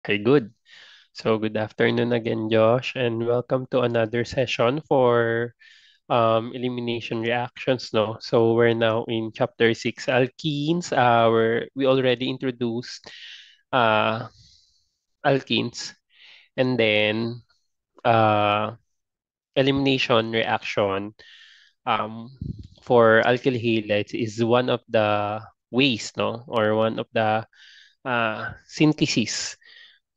Okay, good. So, good afternoon again, Josh, and welcome to another session for elimination reactions. No, so we're now in chapter six, alkenes. We already introduced uh, alkenes, and then uh, elimination reaction um, for alkyl halides is one of the ways, no, or one of the synthesis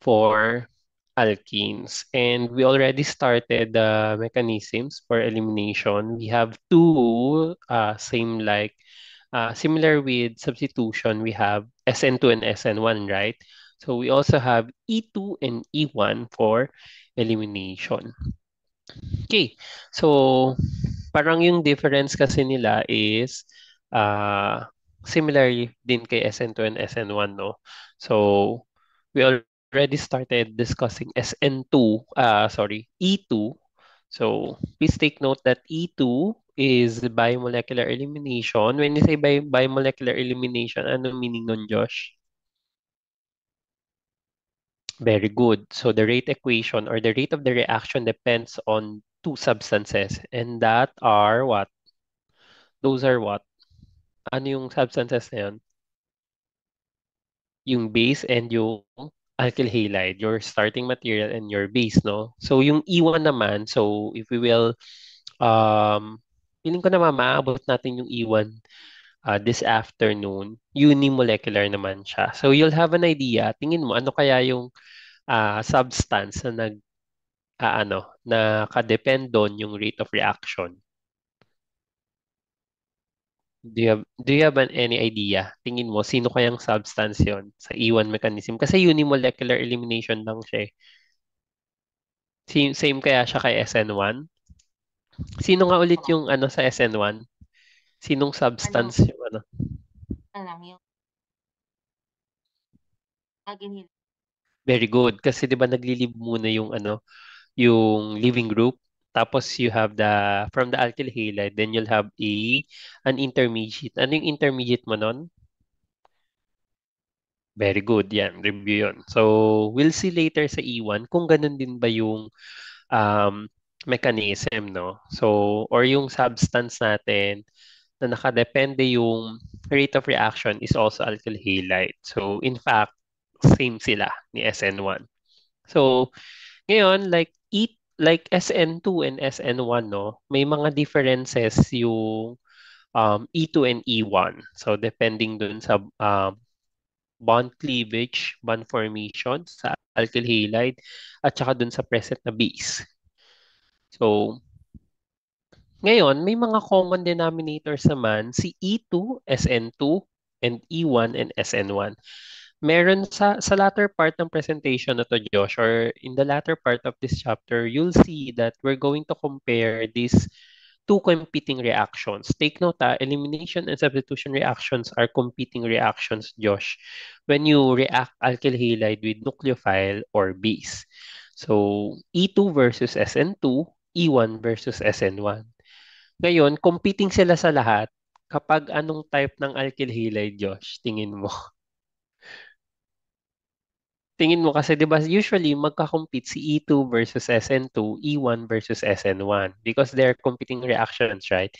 for alkenes. And we already started the mechanisms for elimination. We have two similar with substitution. We have SN2 and SN1, right? So we also have E2 and E1 for elimination. Okay, so parang yung difference kasi nila is uh, similar din kay SN2 and SN1, no? So, we already started discussing SN2, E2. So, please take note that E2 is biomolecular elimination. When you say biomolecular elimination, ano meaning nun, Josh? Very good. So the rate equation or the rate of the reaction depends on two substances, and that are what? Those are what? Ano yung substances na yun? Yung base and yung alkyl halide, your starting material and your base, no? So yung E1 naman, so if we will, um, feeling ko naman maaabot natin yung E1 this afternoon, unimolecular naman siya. So you'll have an idea, tingin mo, ano kaya yung substance na nakadepend doon yung rate of reaction. Any idea? Tingin mo, sino kayang substance yon sa E1 mechanism? Kasi unimolecular elimination lang siya eh. Same kaya siya kay SN1? Sino nga ulit Oo, yung ano sa SN1? Sinong ano, substance yung ano? lang yung aginhil Very good. Kasi 'di ba nagli-leave muna yung ano, yung leaving group. Tapos you have from the alkyl halide, then you'll have an intermediate. Ano yung intermediate mo nun? Very good. Yan, review yun. So, we'll see later sa E1 kung ganun din ba yung um, mechanism, no? So, or yung substance natin na nakadepende yung rate of reaction is also alkyl halide. So, in fact, same sila ni SN1. So, ngayon, like SN2 and SN1, no? May mga differences yung E2 and E1. So, depending dun sa bond cleavage, bond formation sa alkyl halide, at saka dun sa present na base. So, ngayon, may mga common denominators naman si E2, SN2, and E1 and SN1. Meron sa latter part ng presentation na to, Josh, or in the latter part of this chapter, you'll see that we're going to compare these two competing reactions. Take note, elimination and substitution reactions are competing reactions, Josh, when you react alkyl halide with nucleophile or base. So, E2 versus SN2, E1 versus SN1. Ngayon, competing sila sa lahat kapag anong type ng alkyl halide, Josh, tingin mo? Tingin mo kasi 'di ba usually magka-compete si E2 versus SN2, E1 versus SN1 because they're competing reactions, right?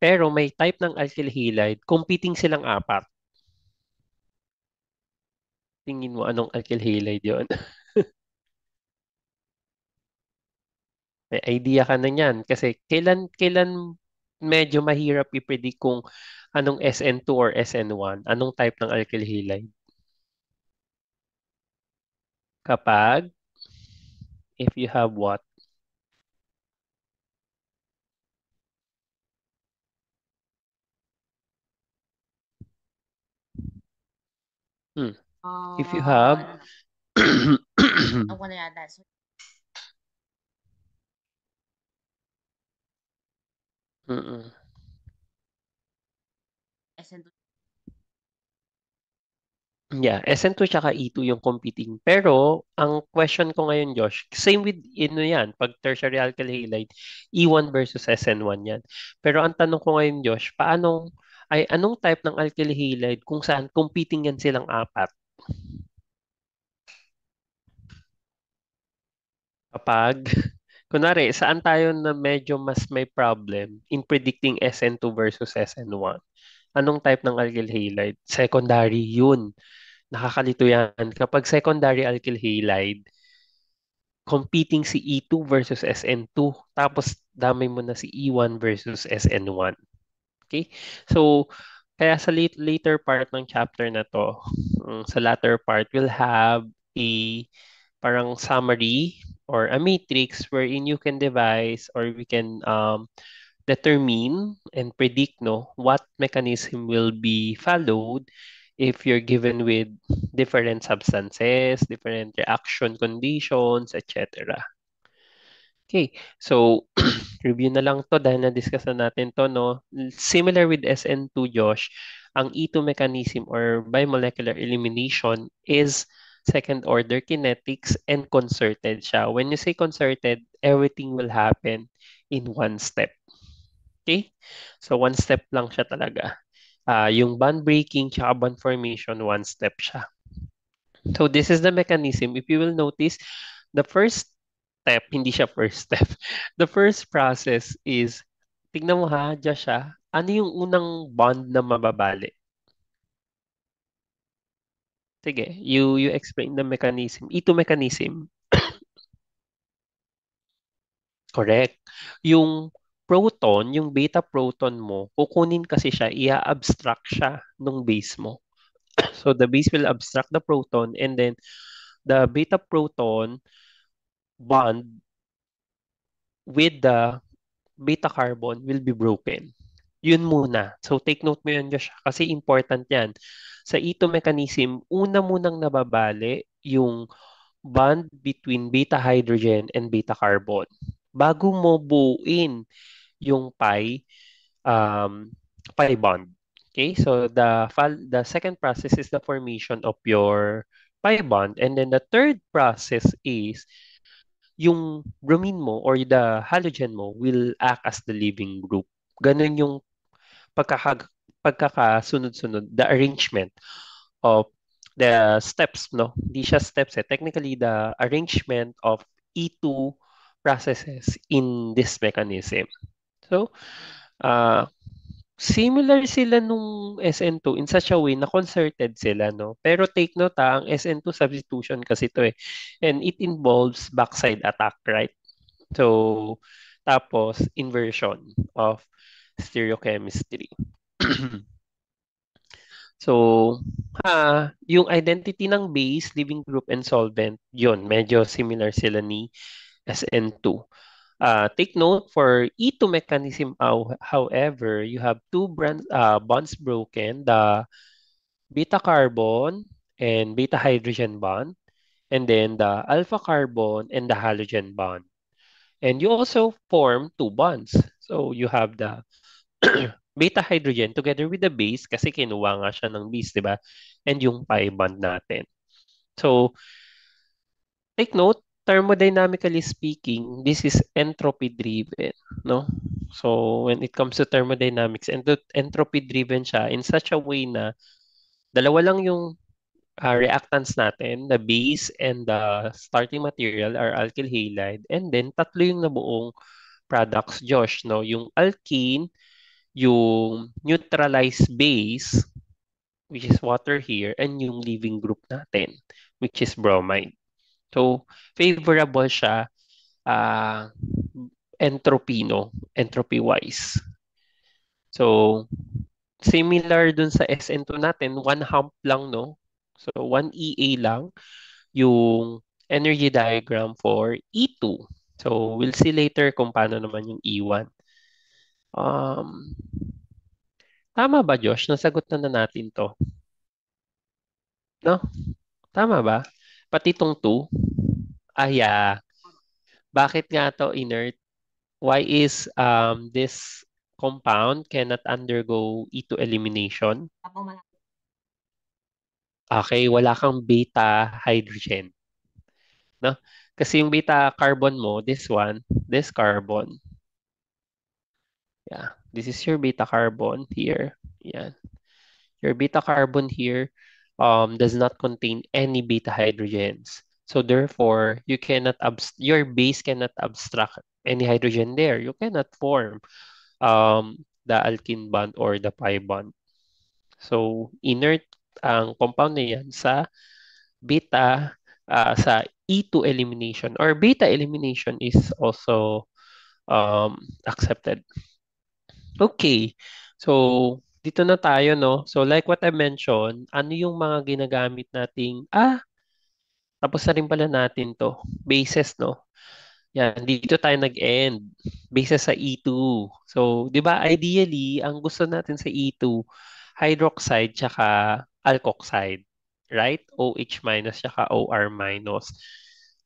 Pero may type ng alkyl halide, competing silang apat. Tingin mo anong alkyl halide 'yon? May idea ka na niyan kasi kailan kailan medyo mahirap i-predict kung anong SN2 or SN1, anong type ng alkyl halide. Kapag if you have what? Hmm. If you have ano na, ako na yata. So, Mm-mm. SN2. Yeah, SN2 tsaka E2 yung competing. Pero, ang question ko ngayon, Josh, same with ano yan, pag tertiary alkyl halide, E1 versus SN1 yan. Pero ang tanong ko ngayon, Josh, anong type ng alkyl halide kung saan competing yan silang apat? kapag, kunwari, saan tayo na medyo mas may problem in predicting SN2 versus SN1? Anong type ng alkyl halide? Secondary yun. Nakakalito yan. Kapag secondary alkyl halide, competing si E2 versus SN2. Tapos damay mo na si E1 versus SN1. Okay? So, kaya sa later part ng chapter na to, sa latter part, we'll have a parang summary or a matrix wherein you can devise or we can determine and predict no what mechanism will be followed if you're given with different substances, different reaction conditions, etc. Okay, so review na lang to dahil na-discuss na natin to, no? Similar with SN2, Josh, ang E2 mechanism or bimolecular elimination is second order kinetics and concerted siya. When you say concerted, everything will happen in one step. Okay? So one step lang siya talaga. Yung bond breaking tsaka bond formation, one step siya. So this is the mechanism. If you will notice, the first step, hindi siya first step. The first process is, tignan mo ha, Josh ha, ano yung unang bond na mababali? Sige, you explain the mechanism. Ito mechanism. Correct. Yung proton, yung beta proton mo, kukunin kasi siya, i-abstract siya nung base mo. So the base will abstract the proton and then the beta proton bond with the beta carbon will be broken. Yun muna. So take note mo yun, Josh, kasi important yan. Sa ito mechanism, una munang nababali yung bond between beta hydrogen and beta carbon. Bago mo buuin yung pi bond. Okay, so the second process is the formation of your pi bond, and then the third process is yung bromine mo or the halogen mo will act as the leaving group. Ganun yung pagkakasunod-sunod, the arrangement of the steps, no? Hindi siya steps eh. Technically, the arrangement of E2 processes in this mechanism. So, uh, similar sila nung SN2 in such a way na concerted sila, no? Pero take note ang SN2 substitution kasi to eh. And it involves backside attack, right? So, tapos inversion of stereochemistry. So, yung identity ng base, living group, and solvent, yun, medyo similar sila ni SN2. Take note for E2 mechanism, however, you have two bonds broken, the beta carbon and beta hydrogen bond, and then the alpha carbon and the halogen bond. And you also form two bonds. So you have the beta hydrogen together with the base kasi kinuha nga siya ng base, di ba? And yung pi bond natin. So take note, thermodynamically speaking, this is entropy driven, no? So when it comes to thermodynamics, entropy driven siya in such a way na dalawa lang yung reactants natin, the base and the starting material are alkyl halide, and then tatlo yung nabuong products, Josh, no? Yung alkene, yung neutralized base, which is water here, and yung leaving group natin, which is bromide. So, favorable siya uh, entropy, no? Entropy-wise. So, similar dun sa SN2 natin, one hump lang, no? So, 1 EA lang yung energy diagram for E2. So, we'll see later kung paano naman yung E1. Um, tama ba, Josh? Nasagot na natin to. No? Tama ba? Pati tong 2? Yeah. Bakit nga to inert? Why is this compound cannot undergo E2 elimination? Apo malaki. Okay, wala kang beta hydrogen. No? Kasi yung beta carbon mo, this carbon. Yeah, this is your beta carbon here. Yeah. Your beta carbon here does not contain any beta hydrogens. So therefore, your base cannot abstract any hydrogen there. You cannot form the alkene bond or the pi bond. So inert ang compound na yan sa beta sa E2 elimination or beta elimination is also accepted. Okay. So dito na tayo, no? So like what I mentioned, ano yung mga ginagamit nating tapos na rin pala natin to. Bases, no? Yan, dito tayo nag-end. Bases sa E2. So, di ba, ideally, ang gusto natin sa E2, hydroxide tsaka alkoxide. Right? OH minus tsaka OR minus.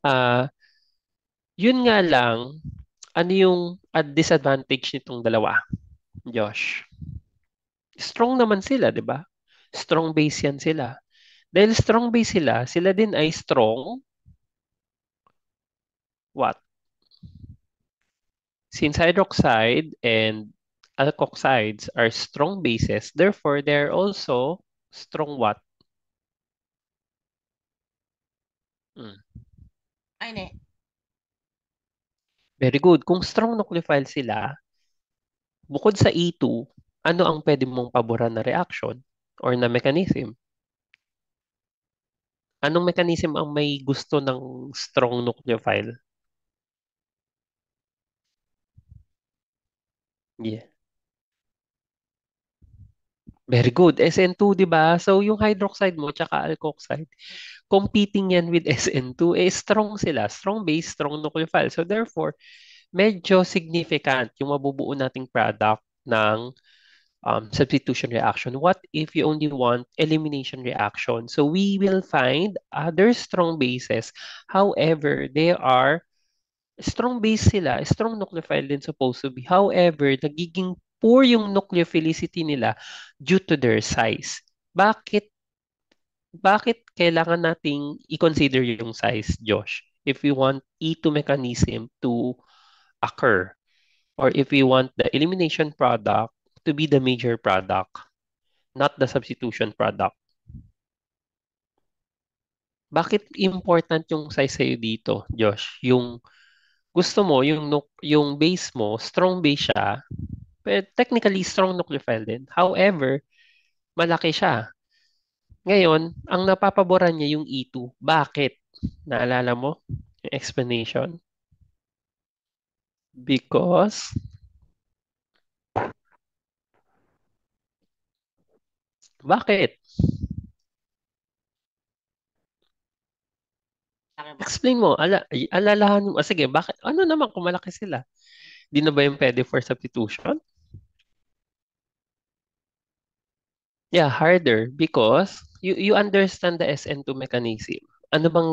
Ah, yun nga lang, ano yung disadvantage nitong dalawa, Josh? Strong naman sila, di ba? Strong base yan sila. Dahil strong base sila, sila din ay strong what? Since hydroxide and alkoxides are strong bases, therefore they're also strong what? Mm. Ay, ne. Very good. Kung strong nucleophile sila, bukod sa E2, ano ang pwede mong paboran na reaction or na mechanism? Anong mechanism ang may gusto ng strong nucleophile? Yeah. Very good. SN2, di ba? So, yung hydroxide mo tsaka alkoxide, competing yan with SN2, strong sila. Strong base, strong nucleophile. So, therefore, medyo significant yung mabubuo nating product ng substitution reaction. What if you only want elimination reaction? So, we will find other strong bases. However, they are strong base sila, strong nucleophile din supposed to be. However, nagiging poor yung nucleophilicity nila due to their size. Bakit bakit kailangan nating i-consider yung size, Josh? If we want E2 mechanism to occur or if we want the elimination product to be the major product, not the substitution product. Bakit important yung size sa'yo dito, Josh? Yung gusto mo, yung base mo, strong base siya, pero technically strong nucleophile din. However, malaki siya. Ngayon, ang napapaboran niya yung E2. Bakit? Naalala mo? Yung explanation? Because, bakit? Laki ba? Explain mo. Alalahanin mo. Sige, bakit? Ano naman kung malaki sila? Di na ba yung pwede for substitution? Yeah, harder because you understand the SN2 mechanism. Ano bang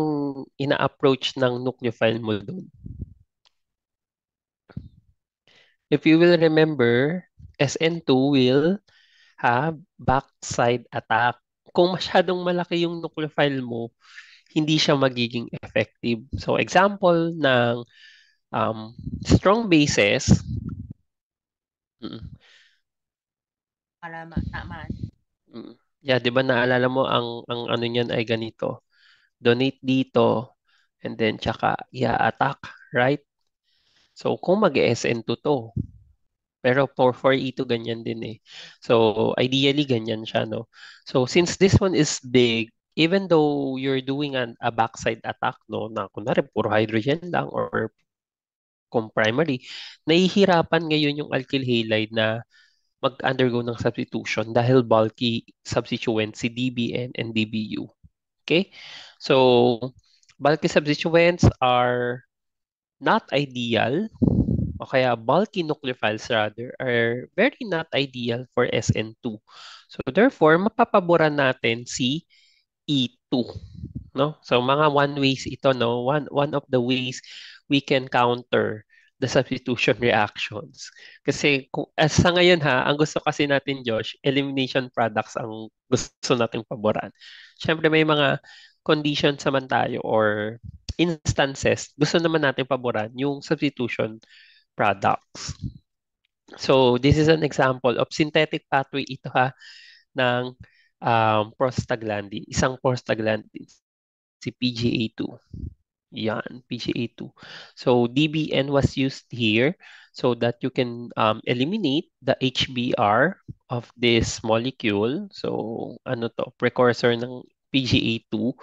ina-approach ng nucleophile mo doon? If you will remember, SN2 will have backside attack. Kung masyadong malaki yung nucleophile mo, hindi siya magiging effective. So example ng strong bases, mm, Tama. yeah, 'di ba naalala mo ang ano niyan ay ganito. Donate dito and then tsaka i-attack, right? So kung mag-SN2 to, pero for E2 ganyan din eh. So ideally ganyan siya, no? So since this one is big, even though you're doing a backside attack, no, na kunwari puro hydrogen lang or kung primary, nahihirapan ngayon yung alkyl halide na mag-undergo ng substitution dahil bulky substituents si DBN and DBU. Okay? So, bulky substituents are not ideal o kaya bulky nucleophiles rather are very not ideal for SN2. So, therefore, mapapaboran natin si E2. No? So mga one ways ito, no? One of the ways we can counter the substitution reactions. Kasi as sa ngayon ha, ang gusto kasi natin, Josh, elimination products ang gusto nating paboran. Siyempre may mga conditions naman tayo or instances, gusto naman natin paboran yung substitution products. So this is an example of synthetic pathway ito ha ng prostaglandin, isang prostaglandin. si PGA2. Yan, PGA2. So DBN was used here so that you can eliminate the HBr of this molecule. So ano to, precursor ng PGA2.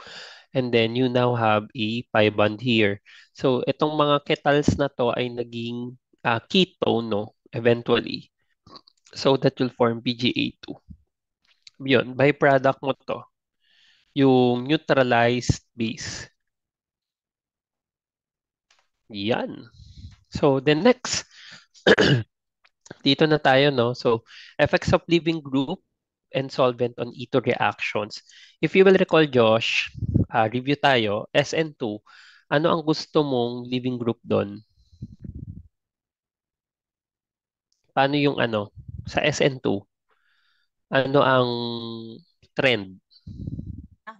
And then you now have a pi bond here. So itong mga ketals na to ay naging ketone, no, eventually. So that will form PGA2. Yun, byproduct mo to, yung neutralized base. Yan. So the next, dito na tayo, no? So effects of leaving group and solvent on E2 reactions. If you will recall, Josh, review tayo, SN2, ano ang gusto mong leaving group doon? Paano yung ano, sa SN2, ano ang trend? Ah,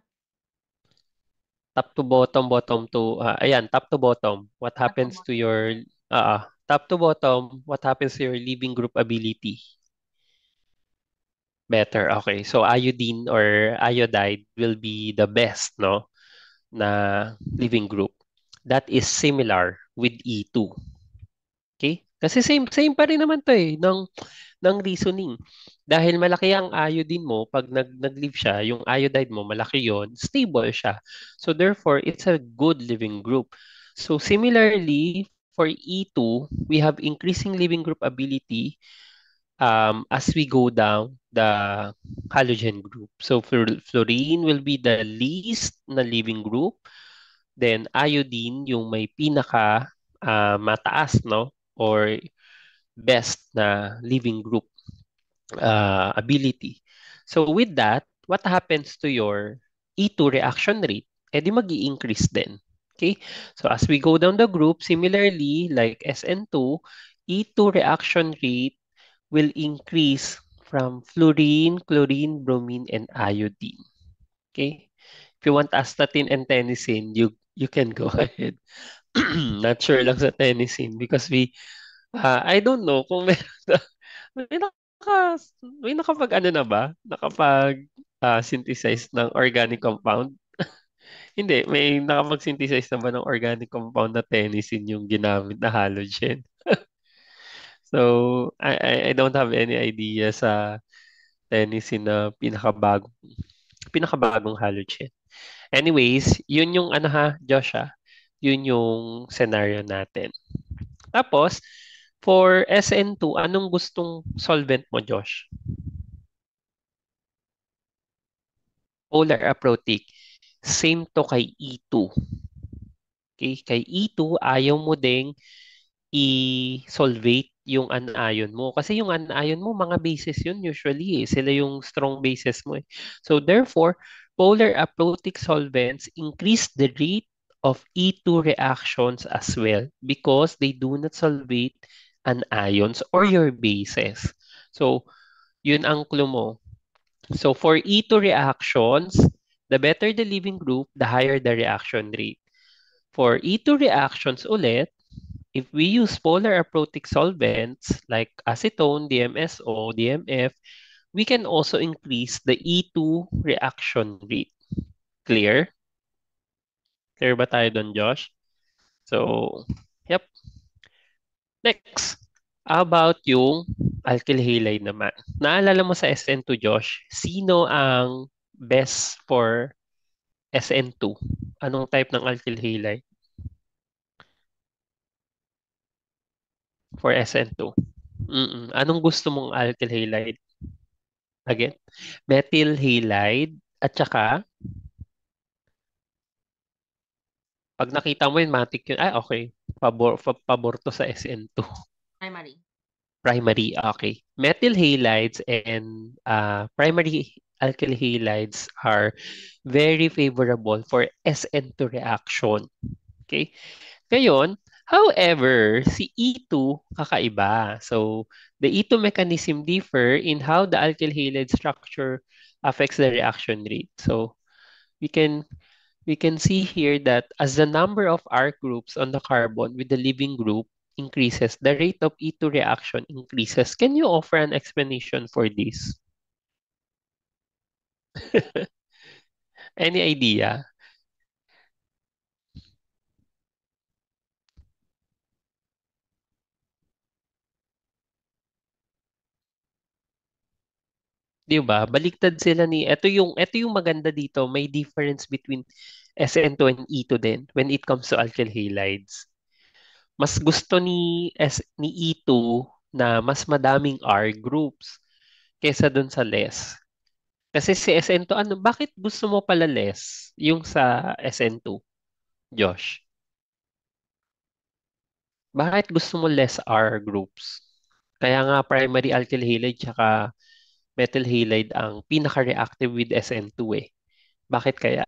Top to bottom, bottom to, ayan, top to bottom. What happens to automotive. your, top to bottom, what happens to your leaving group ability? Better, okay. So iodine or iodide will be the best, no, na leaving group. That is similar with E2. Okay? Kasi same pa rin naman to ng reasoning. Dahil malaki ang iodine mo, pag nag-leave siya, yung iodide mo, malaki yon, stable siya. So therefore, it's a good living group. So similarly, for E2, we have increasing living group ability as we go down the halogen group. So fluorine will be the least na living group. Then iodine, yung may pinaka mataas, no? Or best na living group ability. So with that, what happens to your E2 reaction rate? Eh di mag increase din. Okay? So as we go down the group, similarly, like SN2, E2 reaction rate will increase from fluorine, chlorine, bromine, and iodine. Okay? If you want astatine and tennessine, you can go ahead. Not sure lang sa tennessine because I don't know kung meron may may nakapag ano na ba? Nakapag synthesize ng organic compound? Hindi, may nakapag-synthesize na ba ng organic compound na tennessine yung ginamit na halogen? So, I don't have any idea sa tennessine na pinakabagong halogen. Anyways, yun yung ano ha, Josh ha, yun yung scenario natin. Tapos, for SN2, anong gustong solvent mo, Josh? Polar aprotic. Same to kay E2. Okay? Kay E2, ayaw mo ding i-solvate yung anion mo. Kasi yung anion mo, mga bases yun usually eh. Sila yung strong bases mo eh. So therefore, polar aprotic solvents increase the rate of E2 reactions as well because they do not solvate anions or your bases. So, yun ang clue mo. So for E2 reactions, the better the leaving group, the higher the reaction rate. For E2 reactions ulit, if we use polar aprotic solvents like acetone, DMSO, DMF, we can also increase the E2 reaction rate. Clear? Clear ba tayo doon, Josh? So, yep. Next, how about yung alkyl halide naman? Naalala mo sa SN2, Josh, sino ang best for SN2? Anong type ng alkyl halide for SN2? Anong gusto mong alkyl halide? Again, methyl halide at saka pag nakita mo yun, matic yun. Ah, okay. Pabor to sa SN2. Primary. Primary, okay. Methyl halides and primary alkyl halides are very favorable for SN2 reaction. Okay? Ngayon, however, si E2 kakaiba. So, the E2 mechanism differ in how the alkyl halide structure affects the reaction rate. So, we can we can see here that as the number of R groups on the carbon with the leaving group increases, the rate of E2 reaction increases. Can you offer an explanation for this? Any idea? 'Di ba? Baliktad sila ito yung maganda dito, may difference between SN2 and E2 din when it comes to alkyl halides. Mas gusto ni E2 na mas madaming R groups kaysa dun sa less. Kasi si SN2, bakit gusto mo pala less yung sa SN2, Josh? Bakit gusto mo less R groups? Kaya nga primary alkyl halide tsaka methyl halide ang pinaka-reactive with SN2 eh. Bakit kaya?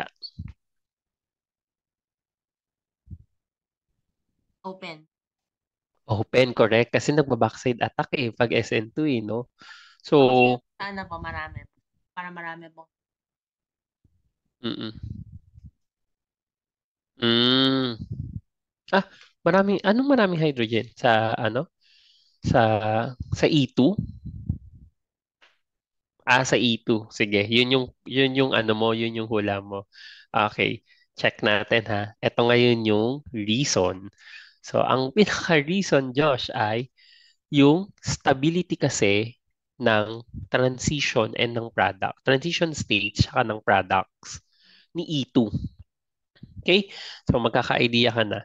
Open. Open, correct. Kasi nagba-backside attack eh pag SN2 eh, no? So, Tapos yung sana po marami. Para marami po. mm mm. Ah, maraming hydrogen sa sa E2? Sa E2. Sige, yun yung yun yung hula mo. Okay, check natin ha. Ito ngayon yung reason. So, ang pinaka-reason, Josh, ay yung stability kasi ng transition and ng product. Transition stage saka ng products ni E2. Okay? So, magkaka-idea ka na.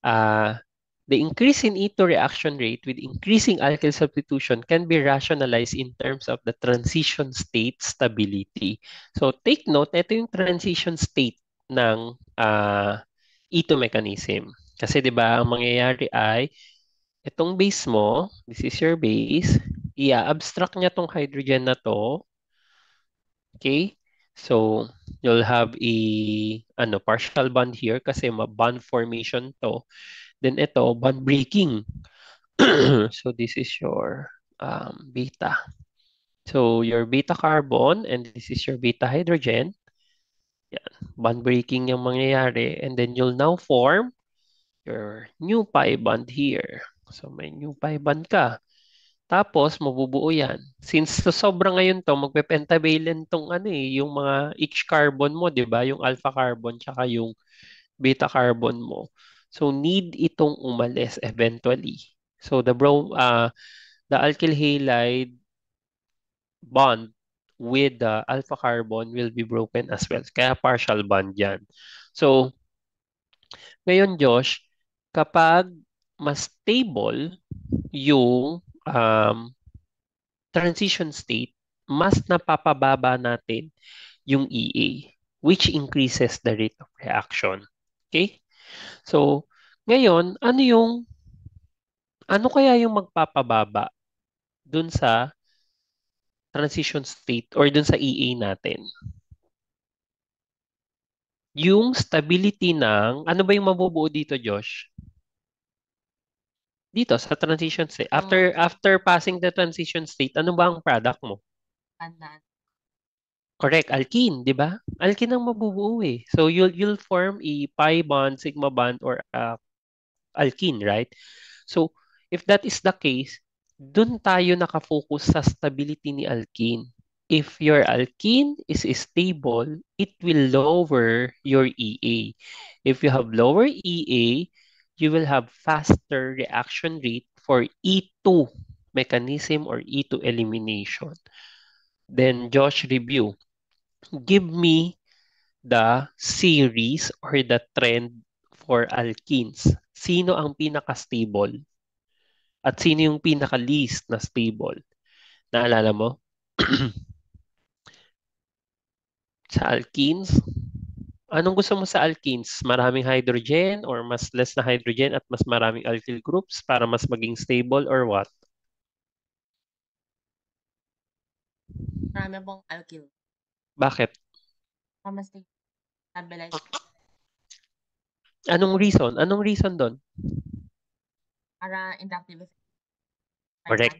Ah, the increase in E2 reaction rate with increasing alkyl substitution can be rationalized in terms of the transition state stability. So take note, ito yung transition state ng E2 mechanism. Kasi 'di ba, ang mangyayari ay itong base mo, this is your base, i-abstract niya tong hydrogen na to, okay? So you'll have a partial bond here kasi bond formation to. Then ito, bond breaking. So this is your beta. So your beta carbon and this is your beta hydrogen. Yan. Bond breaking yung mangyayari. And then you'll now form your new pi bond here. So may new pi bond ka. Tapos mabubuo yan. Since sobra ngayon to, magpe-pentavalent tong yung mga each carbon mo, 'di ba? Yung alpha carbon tsaka yung beta carbon mo. So need itong umalis eventually. So the alkyl halide bond with the alpha carbon will be broken as well. Kaya partial bond yan. So, ngayon Josh, kapag mas stable yung transition state, mas napapababa natin yung EA, which increases the rate of reaction. Okay? So, ngayon, ano kaya yung magpapababa dun sa transition state or dun sa EA natin? Yung stability ano ba yung mabubuo dito, Josh? Dito sa transition state. Ang After passing the transition state, ano ba ang product mo? pandan. Correct, alkene, di ba? Alkene ang mabubuo eh. So you'll form a pi bond, sigma bond, or alkene, right? So if that is the case, dun tayo nakafocus sa stability ni alkene. If your alkene is stable, it will lower your EA. If you have lower EA, you will have faster reaction rate for E2 mechanism or E2 elimination. Then Josh, review. Give me the series or the trend for alkenes. Sino ang pinaka-stable? At sino yung pinaka-least na stable? Naalala mo? Sa alkenes? Anong gusto mo sa alkenes? Maraming hydrogen or mas less na hydrogen at mas maraming alkyl groups para mas maging stable or what? Marami pong alkyl. Bakit? Para mas stabilize. Anong reason? Anong reason doon? Para inductive effect. Correct.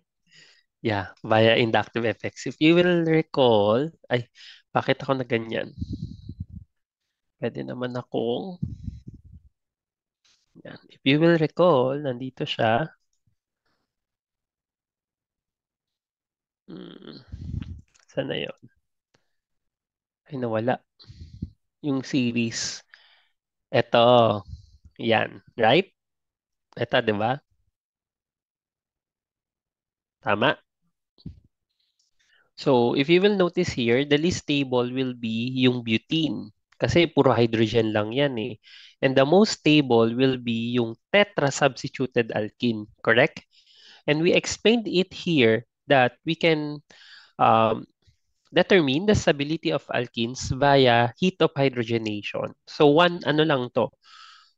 Yeah, via inductive effects. If you will recall, bakit ako na ganyan? Pwede naman akong, yan. If you will recall, nandito siya. Hmm, saan na yun? Ay, nawala. Yung series. Ito. Yan. Right? Ito, di ba? Tama? So, if you will notice here, the least stable will be yung butene. Kasi puro hydrogen lang yan eh. And the most stable will be yung tetra-substituted alkene, correct? And we explained it here that we can um, determine the stability of alkenes via heat of hydrogenation. So ano lang to,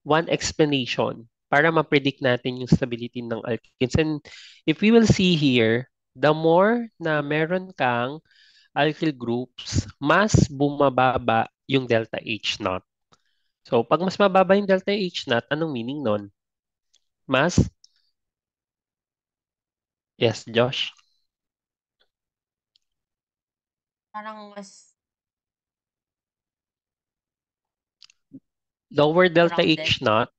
one explanation para ma-predict natin yung stability ng alkenes. And if we will see here, the more na meron kang alkyl groups, mas bumababa yung delta H naught. So pag mas mababa yung delta H naught, anong meaning nun? Mas, yes, Josh? Parang mas Lower delta grounded. H naught.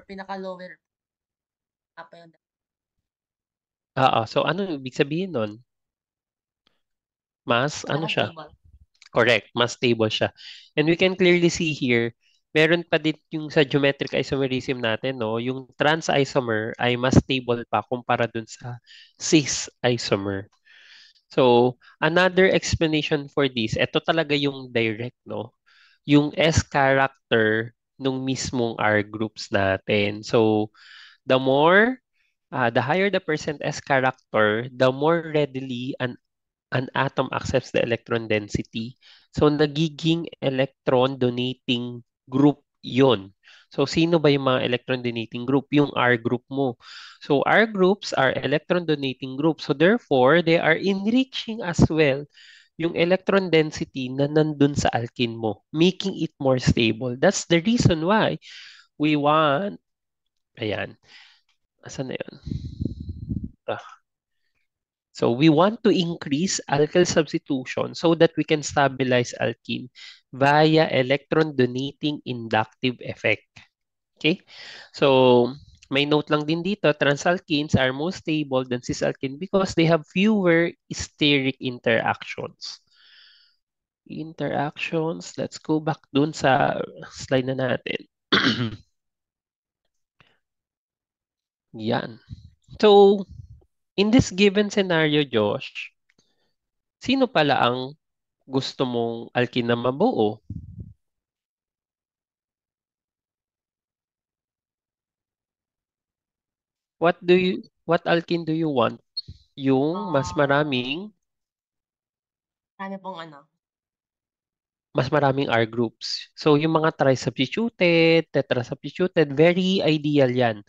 Pinaka-lower apa yung So ano ibig sabihin nun? Mas, ano siya? pinaka-stable. Correct, mas stable siya. And we can clearly see here, meron pa din yung sa geometric isomerism natin, no? Yung trans isomer ay mas stable pa kumpara dun sa cis isomer. So, another explanation for this, ito talaga yung direct, no? Yung S character nung mismong R groups natin. So, the more, the higher the percent S character, the more readily an atom accepts the electron density. So, nagiging electron donating group yon. So, sino ba yung mga electron donating group? Yung R group mo. So, R groups are electron donating groups. So, therefore, they are enriching as well yung electron density na nandun sa alkene mo, making it more stable. That's the reason why we want, ayan, asan na yun? So we want to increase alkyl substitution so that we can stabilize alkene via electron donating inductive effect. Okay? So may note lang din dito, transalkenes are most stable than cisalkene because they have fewer steric interactions. Interactions, let's go back dun sa slide na natin. Yan. So, in this given scenario, Josh, sino pala ang gusto mong alkene na mabuo? What alkene do you want? Yung Ah, marami pong mas maraming R groups. So, yung mga tri-substituted, tetra-substituted, very ideal yan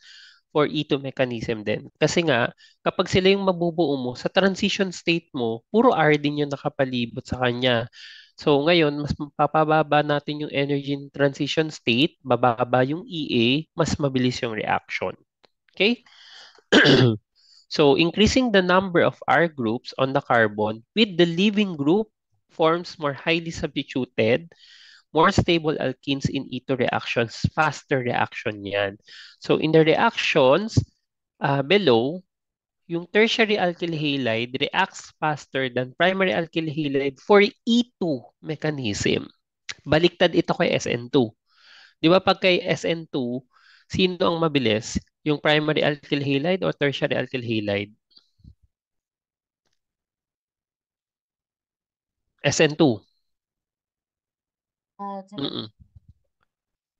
for E2 mechanism din. Kasi nga, kapag sila yung mabubuo mo, sa transition state mo, puro R din yung nakapalibot sa kanya. So, ngayon, mas mapapababa natin yung energy in transition state, bababa yung EA, mas mabilis yung reaction. Okay? So, increasing the number of R groups on the carbon with the leaving group forms more highly substituted, more stable alkenes in ETO reactions, faster reaction yan. So, in the reactions below, yung tertiary alkyl halide reacts faster than primary alkyl halide for E2 mechanism. Baliktad ito kay SN2. Di ba pag kay SN2, sino ang mabilis? Yung primary alkyl halide o tertiary alkyl halide? SN2. Sagot Mm-mm.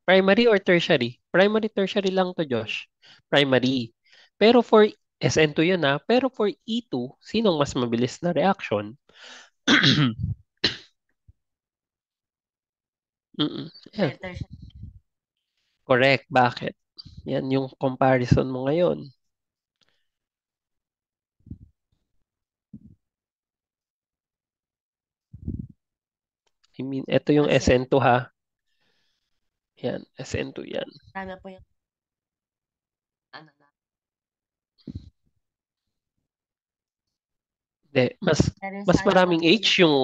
Primary or tertiary? Primary, tertiary lang to, Josh. Primary. Pero for SN2 yun na. Pero for E2, sinong mas mabilis na reaction? Mm-mm. Yan. better siya. Correct. Bakit? Yan yung comparison mo ngayon. I mean, ito yung Kasi SN2 ha. Yan, SN2 yan. marami po yung na. De, Pero yung mas sa maraming mas H yung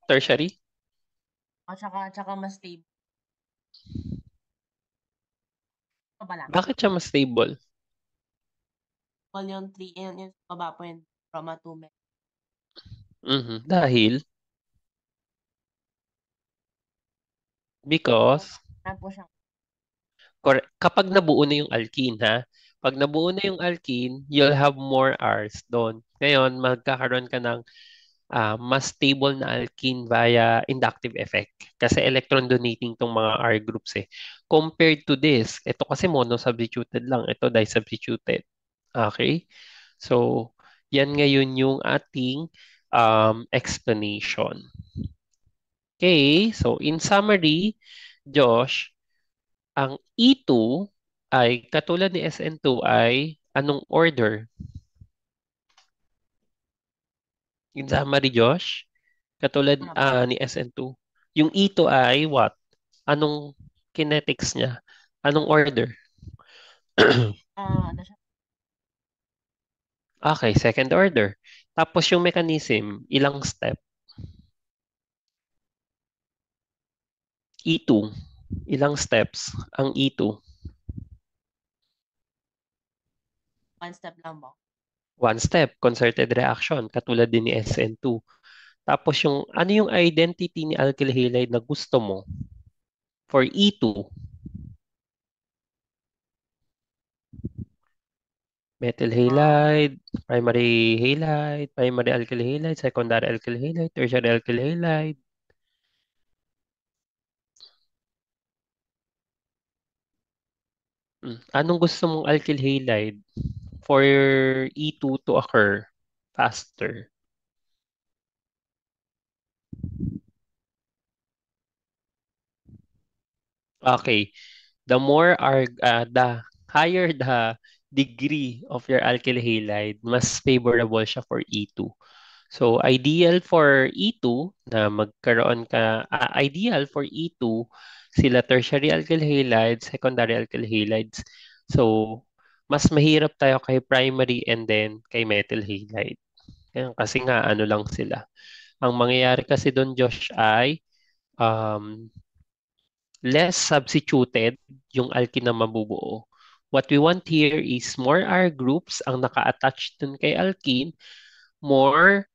tertiary. tsaka mas stable pa lang. Bakit siya mas stable? All yung 3, yung baba po yung Roma 2 Dahil, So, because, marami po siyang correct. Kapag nabuo na yung alkene, ha? Pag nabuo na yung alkene, you'll have more Rs doon. Ngayon, magkakaroon ka ng mas stable na alkene via inductive effect. Kasi electron donating tong mga R groups eh. Compared to this, ito kasi monosubstituted lang, ito disubstituted. Okay? So, yan ngayon yung ating explanation. Okay, so in summary, Josh, ang E2 ay katulad ni SN2 ay anong order? In summary, Josh, katulad Ano po? ni SN2. Yung E2 ay what? Anong kinetics niya? Anong order? Ano siya? Okay, second order. Tapos yung mechanism, ilang step? E2. Ilang steps ang E2? One step lang po. One step, concerted reaction, katulad din ni SN2. Tapos yung, ano yung identity ni alkyl halide na gusto mo for E2? Methyl Um, halide, primary halide, primary alkyl halide, secondary alkyl halide, tertiary alkyl halide. Anong gusto mong alkyl halide for E2 to occur faster? Okay, the higher the degree of your alkyl halide, mas favorable siya for E2. So, ideal for E2, sila tertiary alkyl halides, secondary alkyl halides. So, mas mahirap tayo kay primary and then kay methyl halide. Kasi nga, ano lang sila. Ang mangyayari kasi doon, Josh, ay um, less substituted yung alkene na mabubuo. What we want here is more R groups ang naka-attach dun kay alkene, more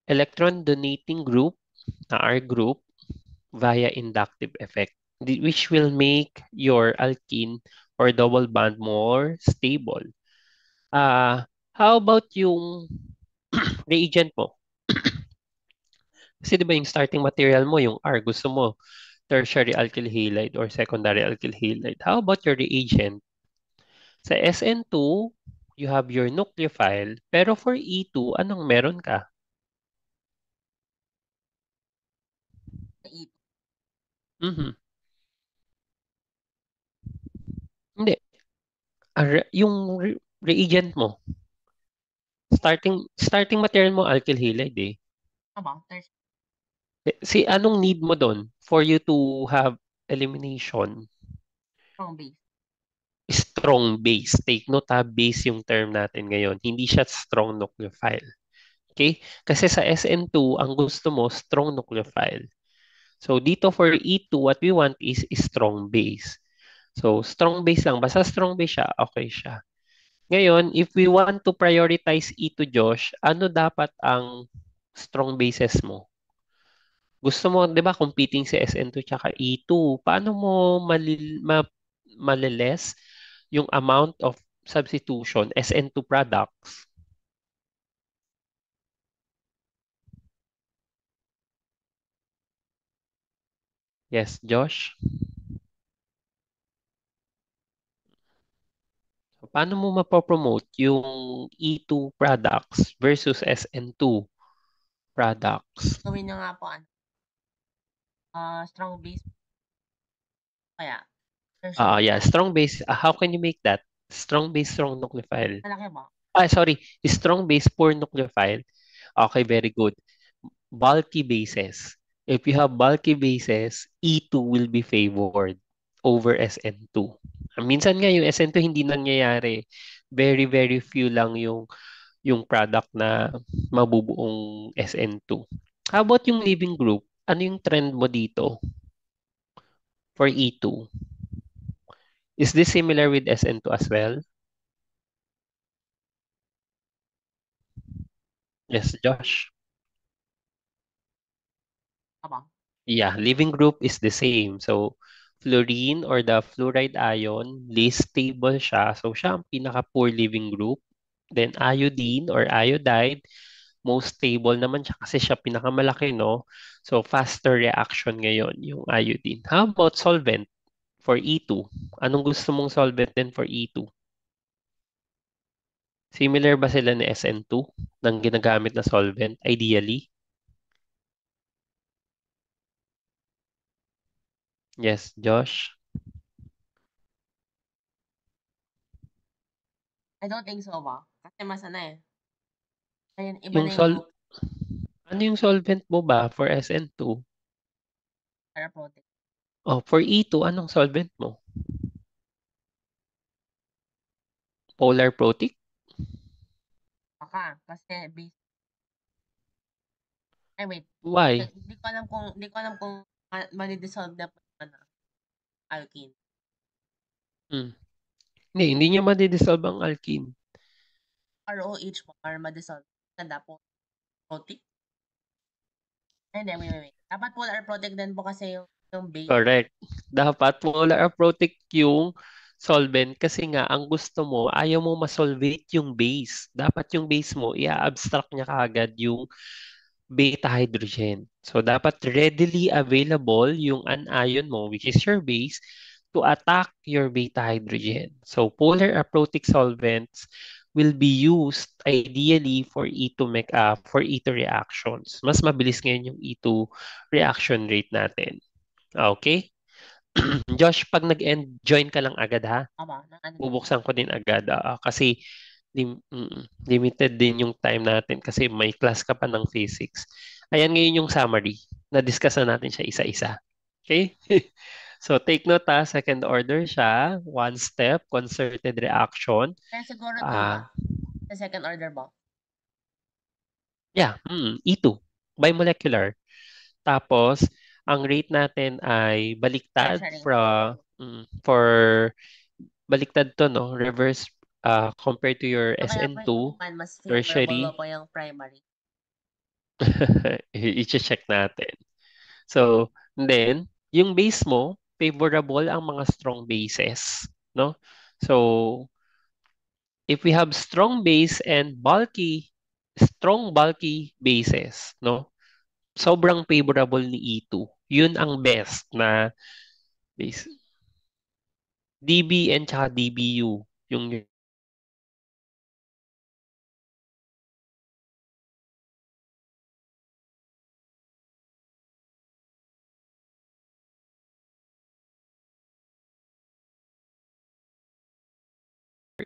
electron donating group na R group via inductive effect, which will make your alkene or double bond more stable. How about yung reagent mo? Kasi di ba yung starting material mo, yung R, gusto mo tertiary alkyl halide or secondary alkyl halide. How about your reagent? Sa SN2, you have your nucleophile, pero for E2, anong meron ka? eat. Mhm. Hindi. Yung reagent mo, starting material mo alkyl halide eh. Ano ba? There's Anong need mo doon for you to have elimination? strong base. Strong base. Take note ha, base yung term natin ngayon. Hindi siya strong nucleophile. Okay? Kasi sa SN2, ang gusto mo, strong nucleophile. So, dito for E2, what we want is strong base. So, strong base lang. Basta strong base siya, okay siya. Ngayon, if we want to prioritize E2, Josh, ano dapat ang strong bases mo? Gusto mo, 'di ba, competing si SN2 tsaka E2. Paano mo maliles yung amount of substitution SN2 products? Yes, Josh. So, paano mo mapopromote yung E2 products versus SN2 products? Gawin niya nga po, strong base. Kaya, tertiary Yeah, alkyl. strong base. How can you make that? Strong base, strong nucleophile. Malaki ba? Sorry. Strong base, poor nucleophile. Okay, very good. Bulky bases. If you have bulky bases, E2 will be favored over SN2. Minsan nga yung SN2 hindi nangyayari. Very, very few lang yung product na mabubuong SN2. How about yung living group? Ano yung trend mo dito for E2? Is this similar with SN2 as well? Yes, Josh. Ano ba? Yeah, living group is the same. So, fluorine or the fluoride ion, least stable siya. So, siya ang pinaka-poor living group. Then, iodine or iodide, most stable naman siya kasi siya pinakamalaki, no? So, faster reaction ngayon yung iodine. How about solvent for E2? Anong gusto mong solvent din for E2? Similar ba sila ni SN2 ng ginagamit na solvent, ideally? Yes, Josh? I don't think so ba? Kasi mas ano eh. Ayun, iba Yung na yung group ano yung solvent mo ba for SN2? para protect. Oh, for E2, anong solvent mo? Polar protic? Baka, kasi base. Ay, wait. Why? Hindi ko alam kung madi-dissolve na po yung ano, alkene. Hmm. Hindi niya madidissolve ang alkene. ROH mo para ma-dissolve. Ganda po. Protic. Hindi, wait. Dapat polar protect din po kasi yung base. Correct. Dapat polar protic yung solvent kasi nga ang gusto mo, ayaw mo masolvate yung base. Dapat yung base mo, i-abstract niya kaagad yung beta hydrogen. So, dapat readily available yung anion mo, which is your base, to attack your beta hydrogen. So, polar aprotic solvents will be used ideally for for E2 reactions. Mas mabilis ngayon yung E2 reaction rate natin. Okay? Josh, pag nag-end, join ka lang agad ha. Aba, ng ano din. Bubuksan ko din agad kasi limited din yung time natin kasi may class ka pa ng physics. Ayan ngayon yung summary. Na-discuss na natin siya isa-isa. Okay? So take note second order siya, one step, concerted reaction. Kaya siguro 2 ba? Ah, Sa second order ba? yeah, E2, bimolecular. Tapos, ang rate natin ay baliktad Tertiary. for baliktad to, no? Reverse compared to your So, kaya po yung SN2, one mas favorable ba tertiary, po yung primary? i-check natin. So, then, yung base mo, favorable ang mga strong bases, no? So, if we have strong base and strong bulky bases, no? Sobrang favorable ni E2. Yun ang best na base. DB and tsaka DBU, yung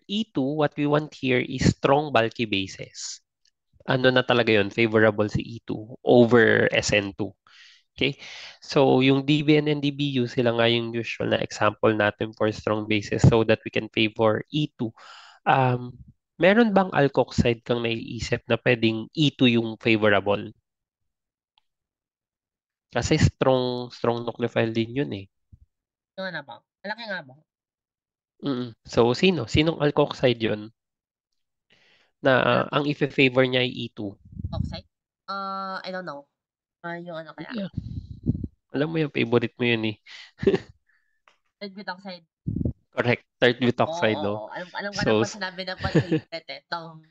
E2, what we want here is strong bulky bases. Ano na talaga yun, favorable si E2 over SN2. Okay? So, yung DBN and DBU, sila nga yung usual na example natin for strong bases so that we can favor E2. Um, meron bang alkoxide kang naiisip na pwedeng E2 yung favorable? Kasi strong nucleophile din yun eh. Yung ano ba? Malaki nga ba? So, Sinong alkoxide yun na Malaki. ang i-favor niya ay E2? Oxide? I don't know. Yung ano kaya? Yeah. Alam mo yung favorite mo yun eh. Red butoxide. Correct. Third Oo, butoxide, oo, no? oo. Alam ko na So, pag sinabi na pa favorite eh. Itong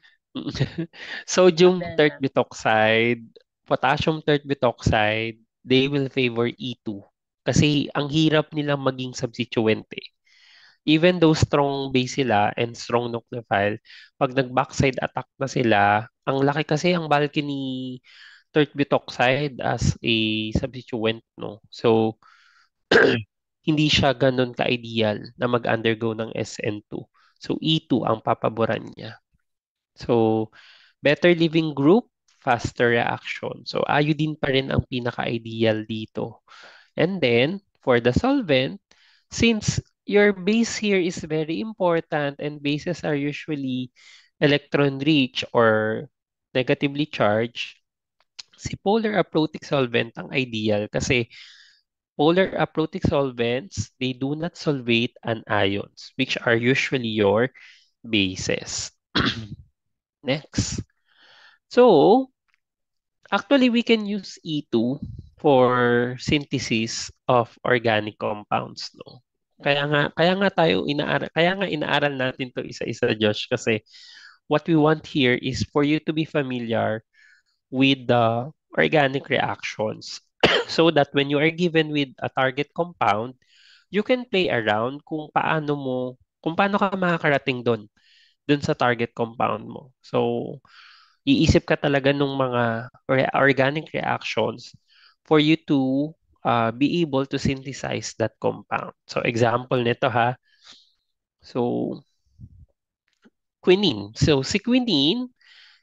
sodium papel tert na. butoxide, potassium tert butoxide, they will favor E2. Kasi ang hirap nilang maging substituent eh. Even though strong base sila and strong nucleophile, pag nag-backside attack na sila, ang laki kasi ang bulky ni tert butoxide as a substituent, no? So, hindi siya ganun ka-ideal na mag-undergo ng SN2. So, E2 ang papaboran niya. So, better living group, faster reaction. So, iodine pa rin ang pinaka-ideal dito. And then, for the solvent, since your base here is very important and bases are usually electron-rich or negatively charged, si polar aprotic solvent ang ideal kasi polar aprotic solvents, they do not solvate anions, which are usually your bases. Next. So, actually, we can use E2 for synthesis of organic compounds, no? Kaya nga inaaral natin to isa-isa, Josh, kasi what we want here is for you to be familiar with the organic reactions so that when you are given with a target compound, you can play around kung paano ka makakarating doon sa target compound mo. So, iisip ka talaga ng mga organic reactions for you to be able to synthesize that compound. So, example nito ha. So, quinine. So, si quinine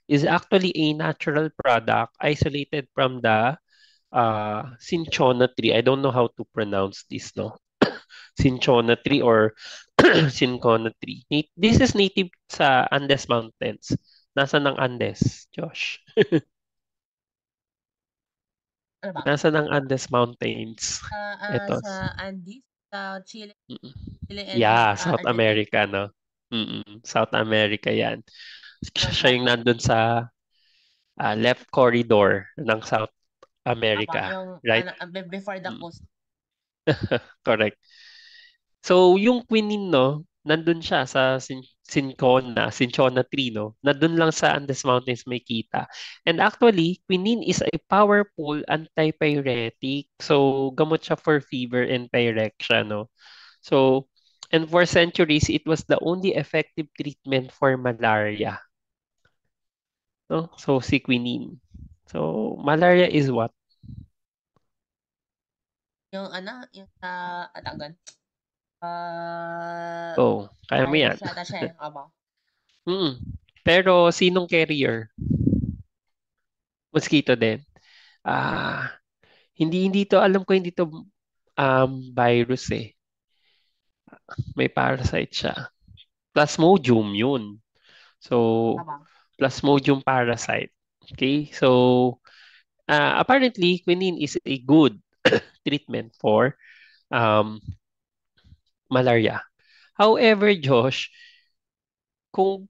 is actually a natural product isolated from the cinchona tree. I don't know how to pronounce this, no? Cinchona tree or cinchona tree. This is native sa Andes Mountains. Nasa ng Andes, Josh? Ano ba? Nasa ng Andes Mountains. Ito. Sa Andes, sa Chile, Mm. Chile and Yeah, South Argentina. America, no? South America yan. Siya Flat. yung nandun sa left corridor ng South Tama, America, yung right? before the Mm. coast. Correct. So, yung quinine, no, nandun siya sa Cinchona tree, no? Nandun lang sa Andes Mountains may kita. And actually, quinine is a powerful antipyretic. So, gamot siya for fever and pyrexia, no? So, and for centuries, it was the only effective treatment for malaria, no? So, si quinine. So, malaria is what? Yung yung sa Atagan. Ah, Oh, kaya mo yan. virus yata siya eh. Aba. Mm. Pero, sinong carrier? Mosquito din. Ah, hindi to, alam ko hindi to virus eh. May parasite siya. Plasmodium yun. So, Aba. Plasmodium parasite. Okay? So, apparently, quinine is a good treatment for um, malaria. However, Josh, kung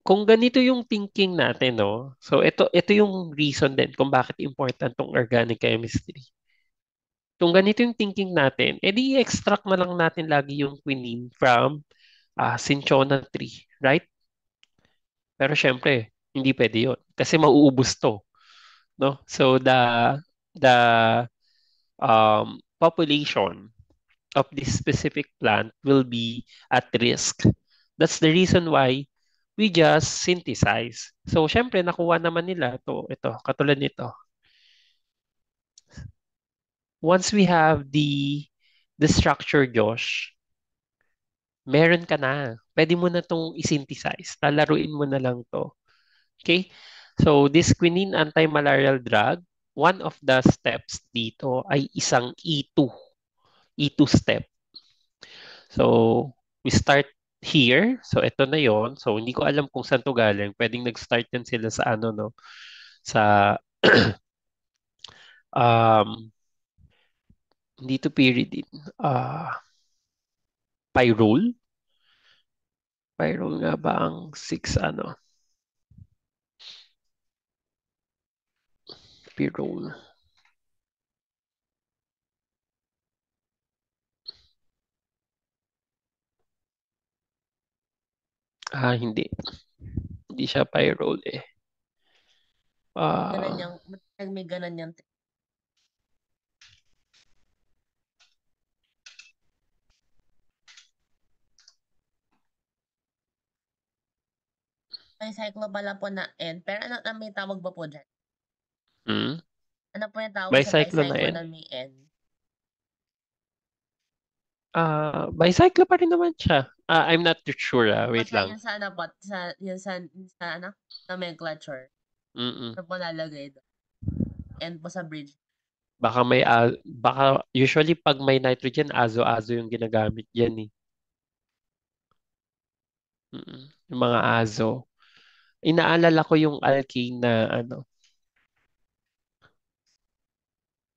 kung ganito yung thinking natin, no? So, ito yung reason din kung bakit important tong organic chemistry. Kung ganito yung thinking natin, edi extract na lang natin lagi yung quinine from cinchona tree, right? Pero syempre, hindi pwede yun kasi mauubos to, no? So the population of this specific plant will be at risk. That's the reason why we just synthesize. So syempre nakuha naman nila ito, katulad nito. Once we have the structure, Josh, meron ka na. Pwede mo na itong isynthesize. Lalaruin mo na lang to. Okay? So, this quinine anti-malarial drug, one of the steps dito ay isang E2. E2 step. So, we start here. So, ito na yon. So, hindi ko alam kung saan to galing. Pwedeng nag-start yan sila sa ano, no? Sa, um, hindi to pyridine. Pyrrole? Pyrrole nga ba ang 6 ano? Pyrrole. Hindi. Hindi siya pyrrole eh. Ganun Ah, yung, may ganun yung may cyclo pala po na N. Pero ano may tawag ba po dyan? hmm? Ano po yung tawag sa Bicyclo na bicycle yan. na may N? Bicycle pa rin naman siya. I'm not too sure. Wait Basta lang. yun sa ano po, sa ano, nomenclature. Mm-mm. Ano po lalagay doon? N po sa bridge. Baka usually pag may nitrogen, azo-azo yung ginagamit yan eh. Mm-mm. Yung mga azo. Inaalala ko yung alkane na ano,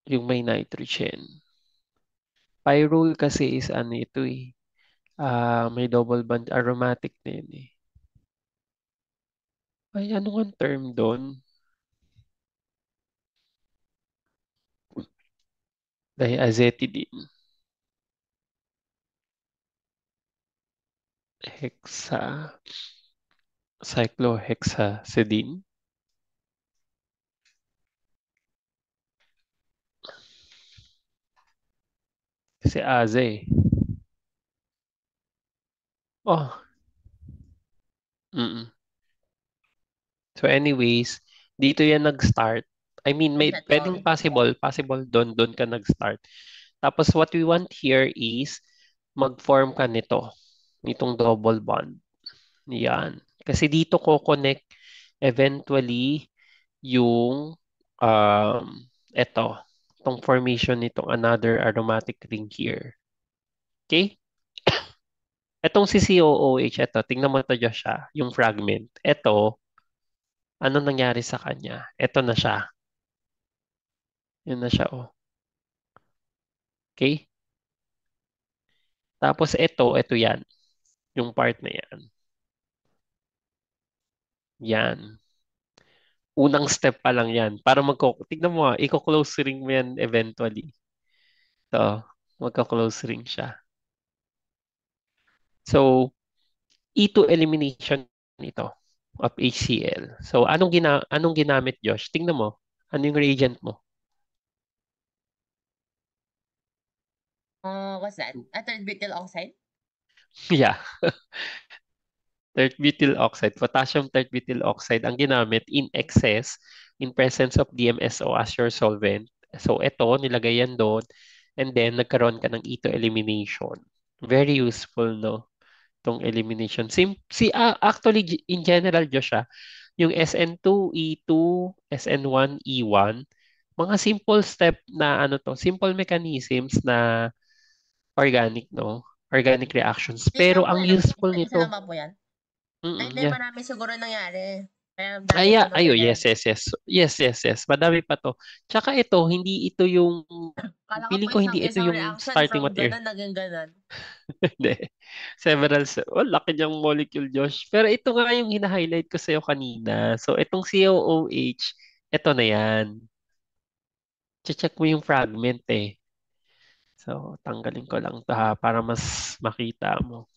yung may nitrogen. Pyrrole kasi is ano ito eh. May double bond aromatic din eh. Ay, ano ang term doon? Diazetidine. Hexa. Cyclohexacidine. Si Aze. Oh, mm. So anyways, dito yan nag-start. I mean, may pwedeng Settle. possible doon ka nag-start. Tapos what we want here is mag-form ka nitong double bond. Yan. Kasi dito ko connect eventually yung eto, itong formation nitong another aromatic ring here. Okay? Etong si COOH, eto, tingnan mo to Josh, yung fragment. Eto, ano nangyari sa kanya? Eto na siya. Yun na siya, oh. Okay? Tapos ito yan. Yung part na yan. Yan. Unang step pa lang yan. Para tignan mo i-close ring mo yan eventually. So, magka-close ring siya. So, E2 elimination ito of HCl. So, anong ginamit, Josh? Tingnan mo. Ano yung reagent mo? What's that? Third butyl oxide? Yeah. Third butyl oxide, potassium third butyl oxide ang ginamit in excess in presence of DMSO as your solvent. So ito, nilagay yan doon and then nagkaroon ka ng E2 elimination. Very useful, no? Itong elimination. Actually, in general, Josh, yung SN2, E2, SN1, E1, mga simple step na simple mechanisms na organic, no? Organic reactions. Hindi Pero lang po ang yan. useful Isa lang nito, ba po yan? Ay, hindi, yeah. marami siguro nangyari. Kaya dami po Yes, materials. yes, yes. Yes, yes, yes. Madami pa to. Tsaka ito, hindi ito yung, Kala ko po feeling ko hindi ito isang yung reaction starting from material. ganun naging ganun. Hindi. Laki niyang molecule, Josh. Pero ito nga yung hina-highlight ko sa'yo kanina. So, itong COOH, ito na yan. Check mo yung fragment eh. So, tanggalin ko lang to para mas makita mo.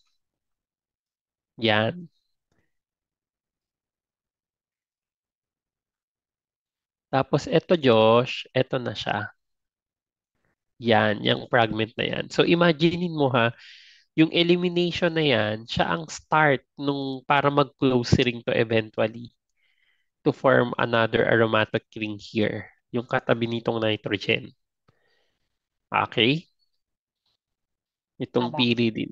Yan. Tapos ito, Josh, ito na siya. Yan, yung fragment na yan. So, imaginein mo yung elimination na yan, siya ang start para mag-close ring to eventually to form another aromatic ring here, yung katabi nitong nitrogen. Okay? Itong Tama.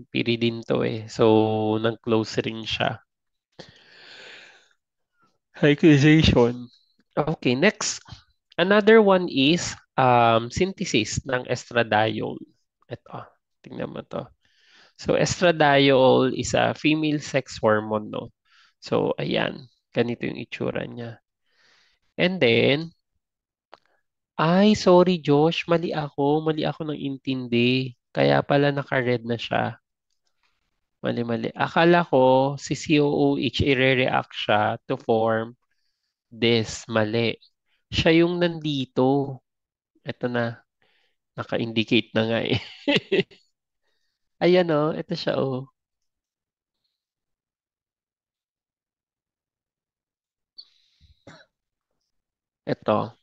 pyridine to eh. So, nag-close ring siya. Hydrogenation. Okay, next. Another one is synthesis ng estradiol. Ito, tingnan mo to. So, estradiol is a female sex hormone, no? So, ayan. Ganito yung itsura niya. And then, sorry Josh, mali ako. Mali ako ng intindi. Kaya pala naka-red na siya. Mali. Akala ko si COOH i-react siya to form this. Mali. Siya yung nandito. Ito na. Naka-indicate na nga eh. Ayan oh, ito siya oh. Ito.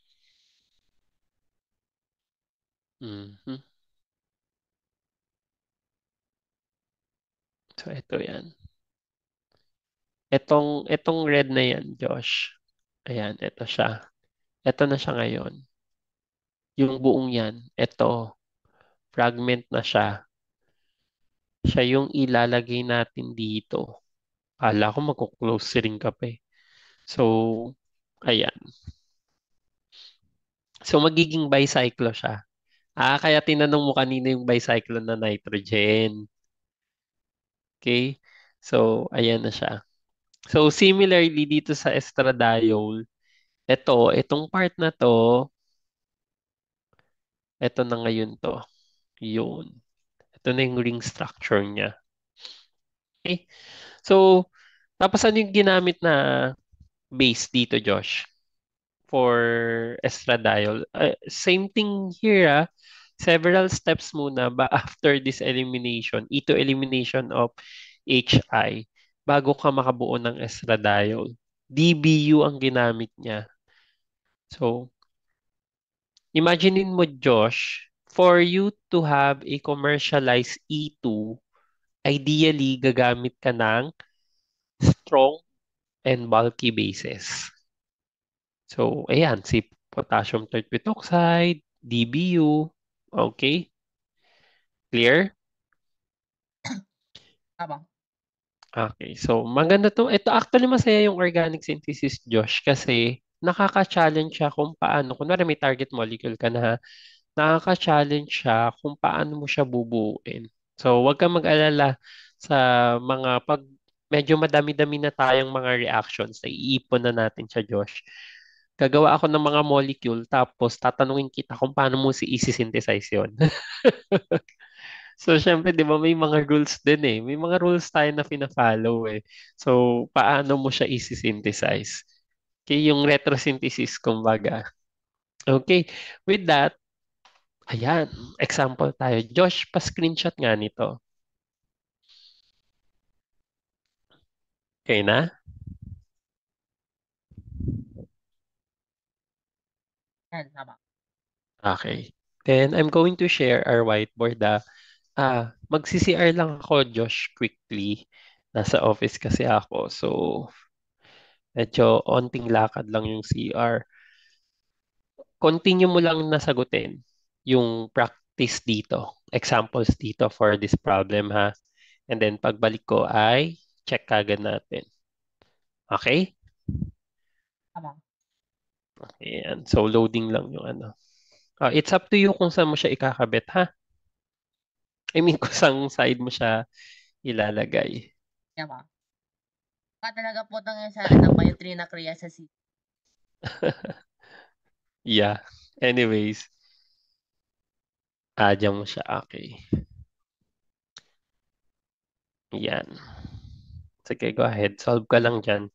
Mhm. So, ito yan. Itong red na yan, Josh. Ayan, ito siya. Ito na siya ngayon. Yung buong yan. Ito. Fragment na siya. Siya yung ilalagay natin dito. Kala ko magko-close ring ka pa eh. So, ayan. So, magiging bicyclo siya. Kaya tinanong mo kanina yung bicyclo na nitrogen. Okay? So, ayan na siya. So, similarly dito sa estradiol, itong part na to, ito na ngayon to. Yun. Ito na yung ring structure niya. Okay? So, tapos ano yung ginamit na base dito, Josh? For estradiol. Same thing here, several steps muna ba after this elimination, ito elimination of HI, bago ka makabuo ng estradiol. DBU ang ginamit niya. So, imaginein mo, Josh, for you to have a commercialized E2, ideally gagamit ka ng strong and bulky bases. So, ayan, si potassium terpetoxide, DBU, okay? Clear? Tama. Okay, so maganda to. Ito actually masaya yung organic synthesis, Josh, kasi nakaka-challenge siya kung paano, kunwari may target molecule ka na, nakaka-challenge siya kung paano mo siya bubuuin. So, huwag kang mag-alala sa mga pag medyo madami-dami na tayong mga reactions na iipon na natin siya, Josh. Gagawa ako ng mga molecule tapos tatanungin kita kung paano mo si isi-synthesize yon. So, syempre, di ba, may mga rules din eh. May mga rules tayo na fina-follow eh. So, paano mo siya isi-synthesize? Okay, yung retrosynthesis, kumbaga. Okay, with that, ayan, example tayo. Josh, pa-screenshot nga nito. Okay na? Yan, tama. Okay. Then, I'm going to share our whiteboard. Magsi-CR lang ako, Josh, quickly. Nasa office kasi ako. So, medyo onting lakad lang yung CR. Continue mo lang nasagutin yung practice dito, examples dito for this problem ha. And then pagbalik ko ay check kagad natin. Okay? Tama. Ayan. So loading lang yung ano. It's up to you kung saan mo siya ikakabit ha. I mean kung saan side mo siya ilalagay. Tama. Baka talaga po itong sa ano, biotree na kriya sa city. Yeah. Anyways, dyan mo siya. Okay. Yan. Sige, go ahead. Solve ka lang dyan.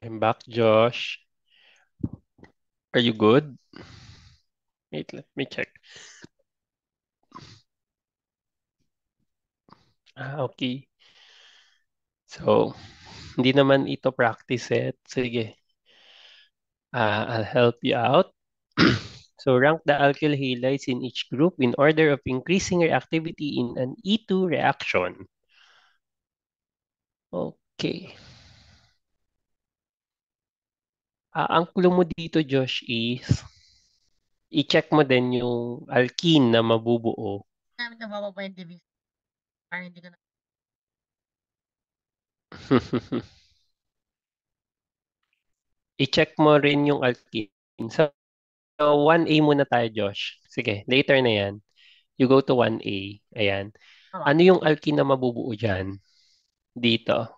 I'm back, Josh. Are you good? Wait, let me check. Okay. So, hindi naman ito practice set. Sige, I'll help you out. So, rank the alkyl halides in each group in order of increasing reactivity in an E2 reaction. Okay. Ang clue mo dito, Josh, is i-check mo din yung alkene na mabubuo. Namin nababa pa yung division. Para hindi ko na. I-check mo rin yung alkene. So 1A muna tayo, Josh. Sige, later na yan. You go to 1A. Ayan. Tama. Ano yung alkene na mabubuo dyan? Dito.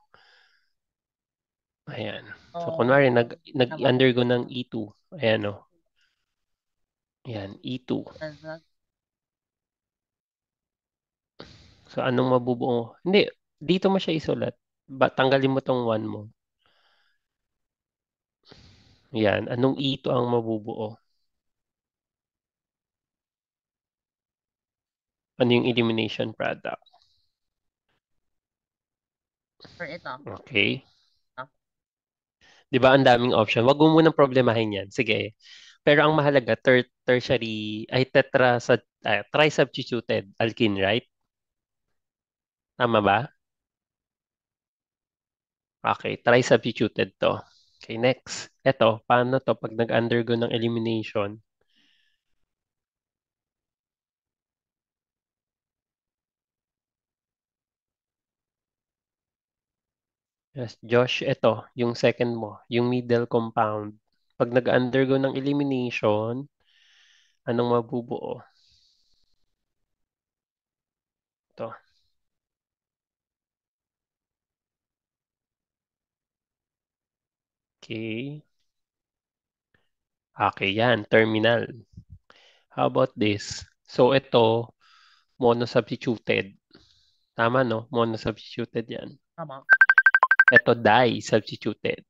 Ayan. So, kunwari, So, tama. nag-undergo ng E2. Ayan, o. Ayan, E2. So, anong mabubuo? Hindi, dito mo siya isulat. Tanggalin mo tong 1 mo. Ayan, anong E2 ang mabubuo? Ano yung elimination product? For ito. Okay. Ah, Di ba, ang daming option. Wag mo munang problemahin yan. Sige. Pero ang mahalaga, tertiary, ay tri-substituted alkene, right? Tama ba? Okay, tri-substituted to. Okay, next. Ito, paano to pag nag-undergo ng elimination? Yes, Josh, ito, yung second mo, yung middle compound. Pag nag-undergo ng elimination, anong mabubuo? Ito. Okay. Okay, yan, terminal. How about this? So, ito, monosubstituted. Tama, no? Monosubstituted yan. tama. Ito, di-substituted.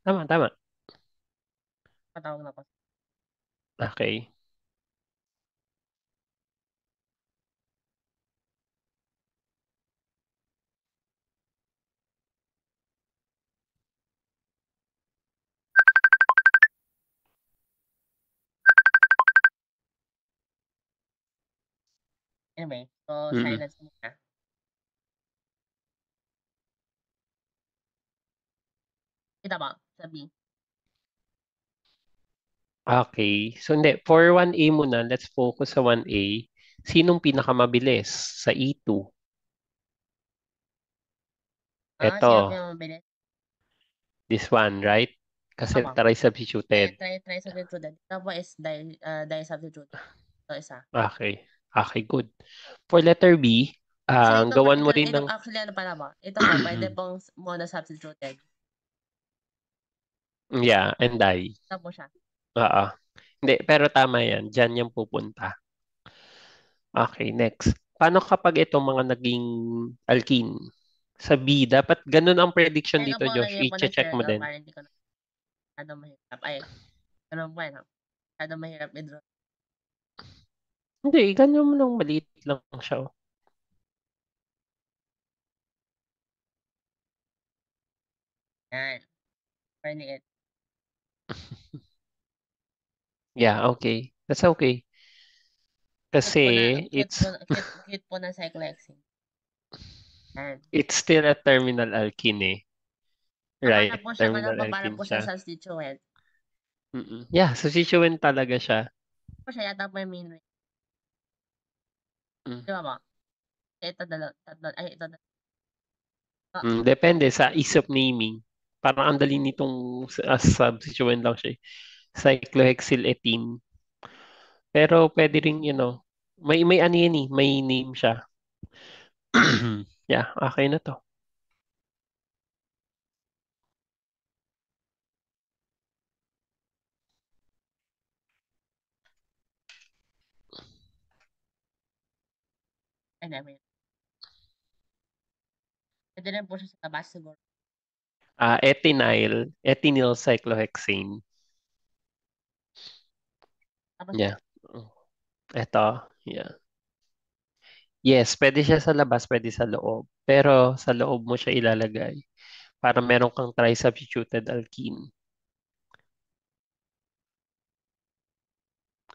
Tama, tama. Patawag na po. Okay. Anyway, so Mm-mm. silence muna. Kita ba? Sabi. Okay. So, hindi. For 1A muna, let's focus sa 1A. Sinong pinakamabilis sa E2? Sino Ito, pinamabilis? this one, right? Kasi Tama. try-substituted. Try substituted. Tapos is die substituted. So, isa. Okay. Okay, good. For letter B, Actually, gawan mo rin ito ng... actually ano pala ba? Ito po, pwede pong mono substituted. Yeah, and I. Tapos siya. Oo. Hindi, pero tama yan. Diyan yung pupunta. Okay, next. Paano kapag itong mga naging alkene? Sa B, dapat ganun ang prediction Kaya ko dito, po Josh. lagyan po ng I-check mo circle din. para hindi ko na masyadong mahirap. Ay, ano po yan ha? Masyadong mahirap i-draw. Hindi, ganyan mo lang maliit lang siya. Oh. Yan. Very it. Yeah, okay. That's okay. Cute po na, Kasi cute po na cyclohexene. Yan. it's still a terminal alkene eh. Para Right? po siyang ano Terminal po, para alkene po siyang siya. substituent. Mm-mm. Yeah, substituent talaga siya. Po siya yata po yung main ring. Mm. Di ba ba? Ito tatlo, ay ito oh, Depende sa ease of naming. Parang ang dali nitong substituent lang siya. Eh. Cyclohexyl-ethene. Pero pwede rin, may ano yan eh, may name siya. Yeah, okay na to. anyway. Pwede rin po siya sa tabas siguro. ethinyl cyclohexane. Tapos po, Yeah. Ito, yeah. Yes, pwede siya sa labas, pwede sa loob. Pero sa loob mo siya ilalagay para meron kang tri-substituted alkene.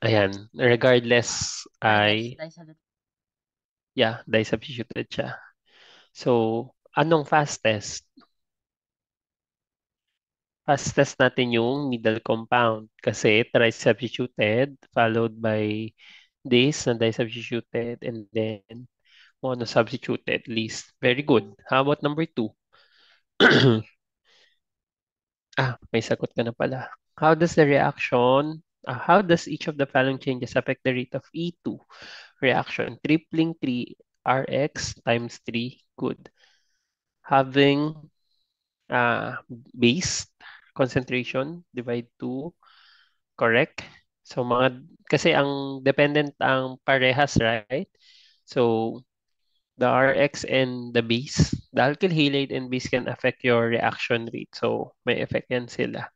Ayan, regardless regardless, ay, dahil sa yeah, di-substituted siya. So, anong fastest? Fastest natin yung middle compound kasi tri-substituted followed by this na di-substituted and then mono-substituted least. Very good. How about number two? May sagot ka na pala. How does each of the following changes affect the rate of E2 reaction? Tripling 3Rx times 3. Good. Having uh, base concentration divide 2. Correct. So kasi ang dependent ang parehas, right? So the Rx and the alkyl halide and base can affect your reaction rate. So may effect yan sila.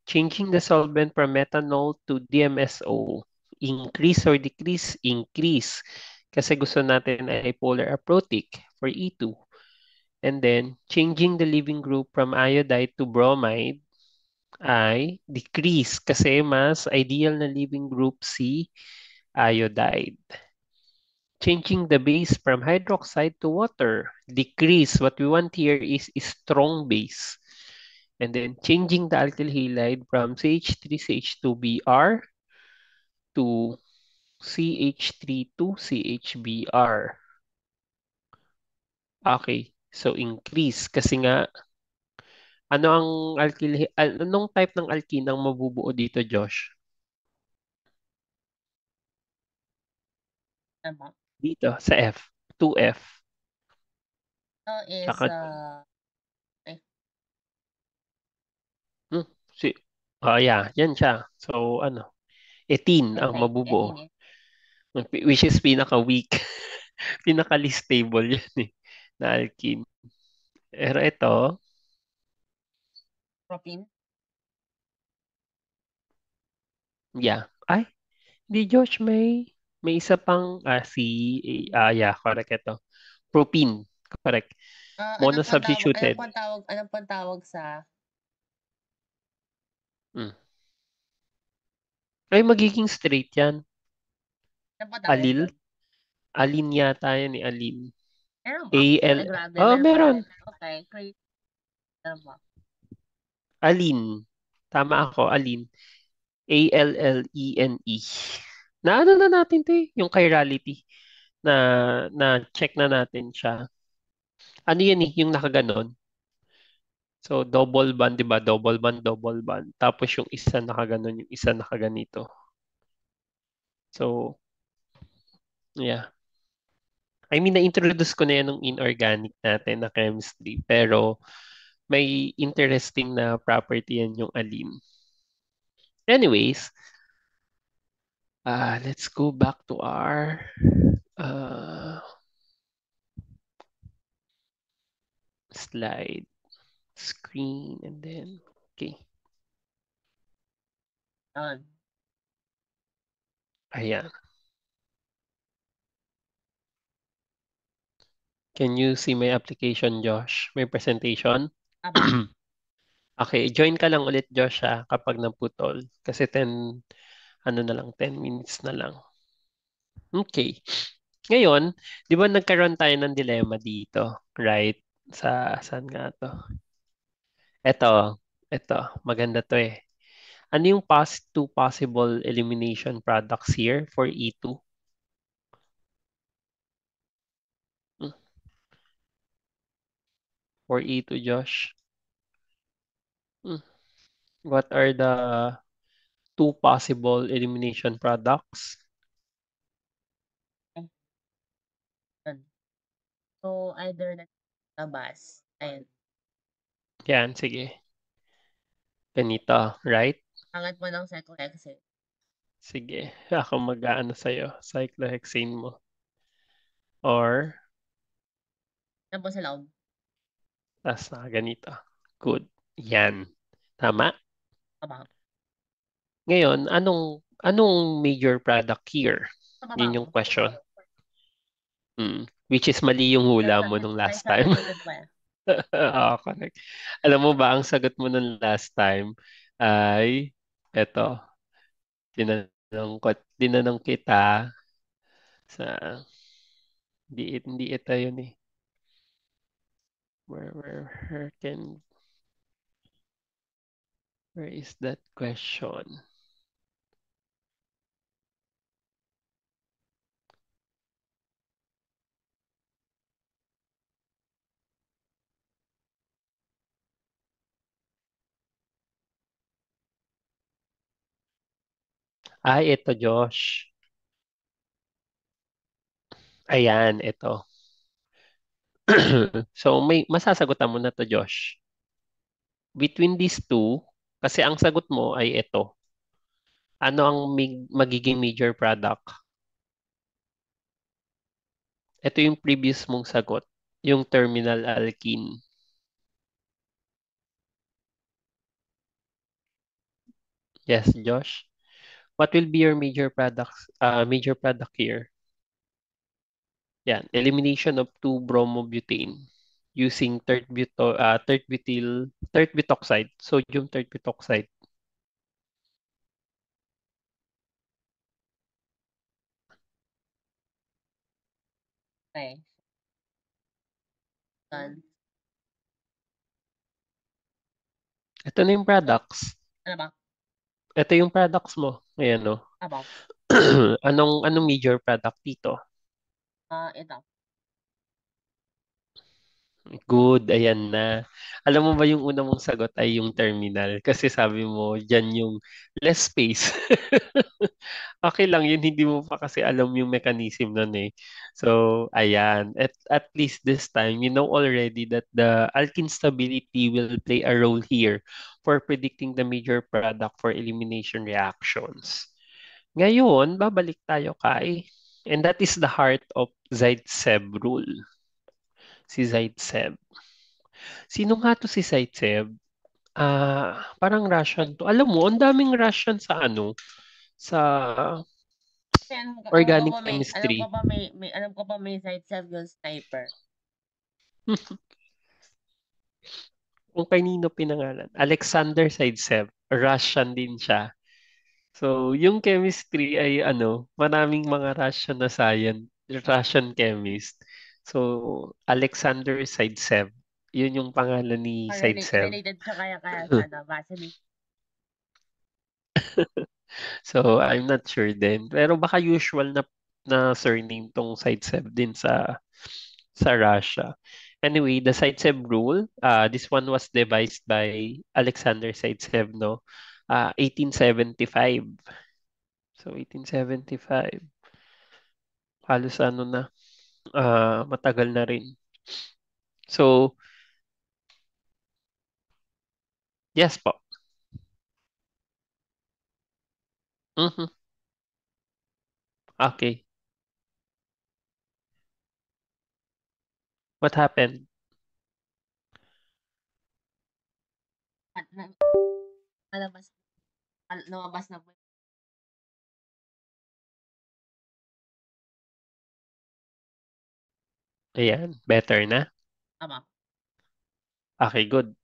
Changing the solvent from methanol to DMSO, increase or decrease? Increase. Kasi gusto natin ay polar aprotic for E2. And then, changing the leaving group from iodide to bromide ay decrease kasi mas ideal na leaving group si iodide. Changing the base from hydroxide to water, decrease. What we want here is strong base. And then changing the alkyl halide from CH3CH2Br to CH3 to CHBr. Okay, so increase kasi nga anong type ng alkene ang mabubuo dito, Josh? ano Dito sa F, 2F. is, Tsaka eh, hmm, si yeah, yan siya. So ano, 18 ang ethane, mabubuo. ethane, Which is pinaka-weak. Pinaka-least stable yan eh, na alkene. Pero ito, propene. yeah. Ay, di Josh, may isa pang yeah, correct ito. Propene, correct. Mono-substituted. Ano pong tawag sa Mm. Ay, magiging straight yan. ano pong tawag Alil. dun? Alin yata yan ni Alin. Meron ba? A-L. Ay, grabe, Oh, meron pa meron. rin. Okay, great. Meron ba? Alin. Tama ako, Alin. Allene. Na ano na natin to eh, yung chirality na na check na natin siya. Ano yan eh, yung nakaganon. So double band, 'di ba? Double band, double band. Tapos yung isa nakaganon, yung isa nakaganito. So, yeah. I mean, na-introduce ko na yan ng inorganic natin na chemistry. Pero may interesting na property yan yung alin. Anyways, let's go back to our uh, slide screen and then, okay. Yun. Ayan. Can you see my application, Josh? My presentation? Aba, Okay, join ka lang ulit, Josh, kapag naputol. Kasi 10, ano na lang, 10 minutes na lang. Okay. Ngayon, di ba nagkaroon tayo ng dilemma dito, right? Saan nga to? Ito, maganda to eh. Ano yung two possible elimination products here for E2? Hmm, For E2, Josh? Hmm, What are the two possible elimination products? eh, yun. So, either na labas. Ayun. Yan, sige. Ganito, right? Angat mo ng cyclohexane. Sige, ako mag-aano sa'yo, cyclohexane mo. Or, Yan po sa loob. tas na ganito. Good. Yan. Tama. Mabaho. Ngayon, anong major product here? Yun yung Mabaho. question. Which is mali yung hula mo nung May last time. saturated pa eh. Oo, correct. Alam mo ba, ang sagot mo nung last time ay, eto, tinanong kita sa, hindi ito yun eh. Where can, where is that question? Ay, ito, Josh. Ayan, ito. So, masasagutan mo na to, Josh. Between these two, kasi ang sagot mo ay ito. Ano ang magiging major product? Ito yung previous mong sagot, yung terminal alkene. Yes, Josh. What will be your major product here? Yan, elimination of 2-bromobutane using third butoxide, sodium third butoxide. Okay. Done. Ito na yung products. Ano ba? Ito yung products mo. Ayan, no? Abaw. Anong major product dito? Ito. Good, ayan na. Alam mo ba yung una mong sagot ay yung terminal? Kasi sabi mo, dyan yung less space. Okay lang yun, hindi mo pa kasi alam yung mechanism nun eh. So, ayan. At least this time, you know already that the alkene stability will play a role here for predicting the major product for elimination reactions. Ngayon, babalik tayo kay, and that is the heart of Zaitsev rule. Si Zaitsev. Sino nga to si Zaitsev? Parang Russian to. Alam mo, ang daming Russian sa sa Kasi alam ko organic pa chemistry. alam ko pa may side self yung sniper. Kung kanino pinangalan. Alexander Zaitsev. Russian din siya. So, yung chemistry ay maraming mga Russian chemist. So, Alexander Zaitsev. Yun yung pangalan ni Zaitsev. Related siya kaya sa Vaseline. So, I'm not sure din. Pero baka usual na surname tong Zaitsev din sa Russia. Anyway, the Zaitsev rule, this one was devised by Alexander Zaitsev, no? 1875. So, 1875. Halos matagal na rin. So, yes po. Mhm. Okay. What happened? At nalabas, lumabas na po. Ayan, better na? Tama. Okay, good.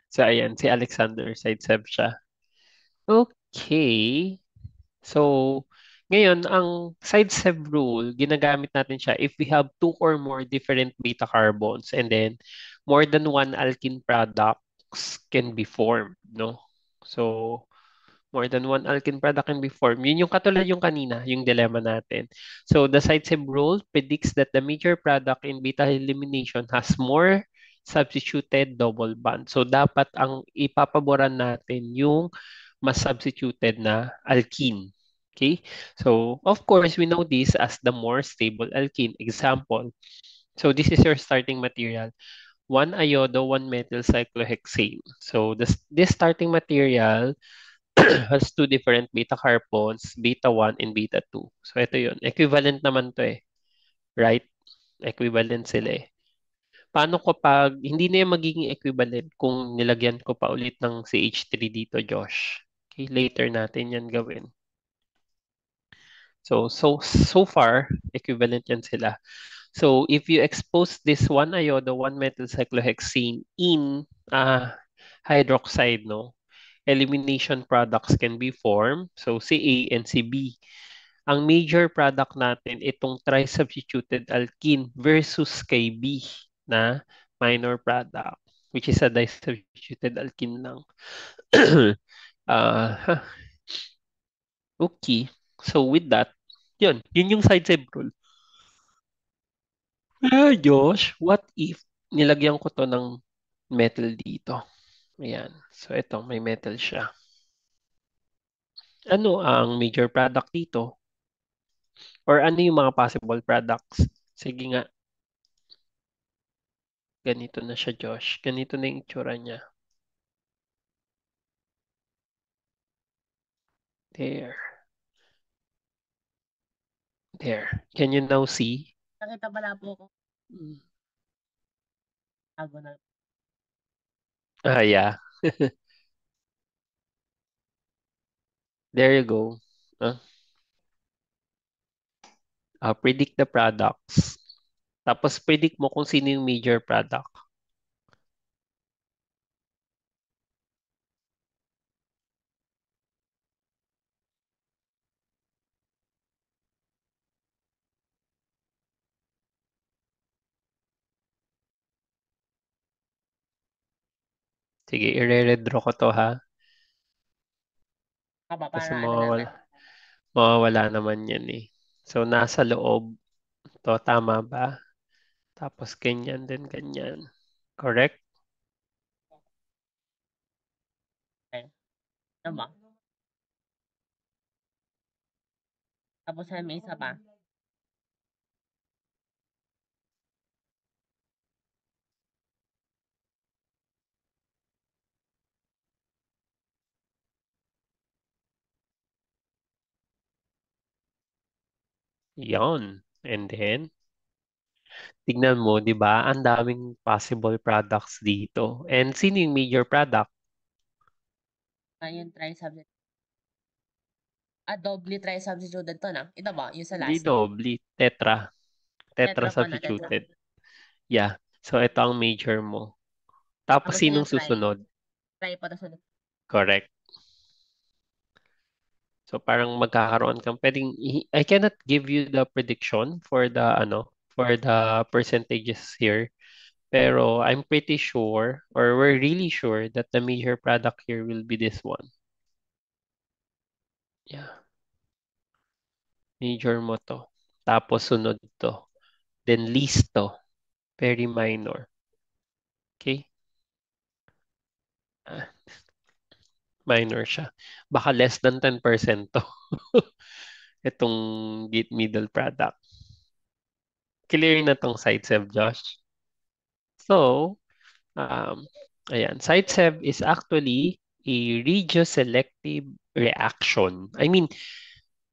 So, ayan, si Alexander Zaitsev siya. Okay. So, ngayon, ang side-step rule, ginagamit natin siya if we have two or more different beta carbons and then more than one alkene products can be formed, no? So, more than one alkene product can be formed. Yun yung katulad yung kanina, yung dilemma natin. So, the side-step rule predicts that the major product in beta elimination has more substituted double bond. So, dapat ang ipapaboran natin yung mas substituted na alkene. Okay? So, of course, we know this as the more stable alkene. Example, so this is your starting material. 1 iodo, 1 methyl cyclohexane. So, this starting material has two different beta carbons, beta 1 and beta 2. So, ito yun. Equivalent naman to eh. Right? Equivalent sila eh. Paano kapag hindi na yan magiging equivalent kung nilagyan ko pa ulit ng CH3 dito, Josh? Okay, later natin yan gawin. So far, equivalent yan sila. So if you expose this one iodo, one methyl cyclohexane in hydroxide, no, elimination products can be formed. So Ca and Cb. Ang major product natin, itong trisubstituted alkene versus kay B na minor product, which is a disubstituted alkene lang. Ah, okay. So with that, yun yung side step rule. Josh, what if nilagyan ko to ng metal dito? Ayan. So ito, may metal siya. Ano ang major product dito? Or ano yung mga possible products? Sige nga, ganito na siya, Josh. Ganito na yung itsura niya. There. There. Can you now see? Nakita pala po ko. Mm. Tago na. Yeah. There you go. Uh, predict the products. Tapos predict mo kung sino yung major product. Sige, i-redraw ko to ha. Aba, Kasi para ano naman. mawawala naman yan eh. So, nasa loob to. Tama ba? Tapos ganyan din, ganyan. Correct? Okay. Ano ba? Tapos may isa pa. Yon. And then, tignan mo, di ba? Ang daming possible products dito. And sino yung major product? Yung trisubstituted. Doubly trisubstituted to na. Ito ba? Yung sa Hindi last. doble. Tetra. Tetra Tetra pa na tetra. substituted. Yeah. So, ito ang major mo. Tapos, Tapos sinong yung try. susunod? Try pa na sunod. Correct. So, parang magkakaroon kang pwedeng, I cannot give you the prediction for the, for the percentages here. Pero, I'm pretty sure, or we're really sure that the major product here will be this one. Yeah. Major mo to. Tapos, sunod to. Then, least to. Very minor. Okay? Ah, minor siya. Baka less than 10% to. Itong middle product. Clear na tong side sev, Josh. So, ayan, side sev is actually a regioselective reaction. I mean,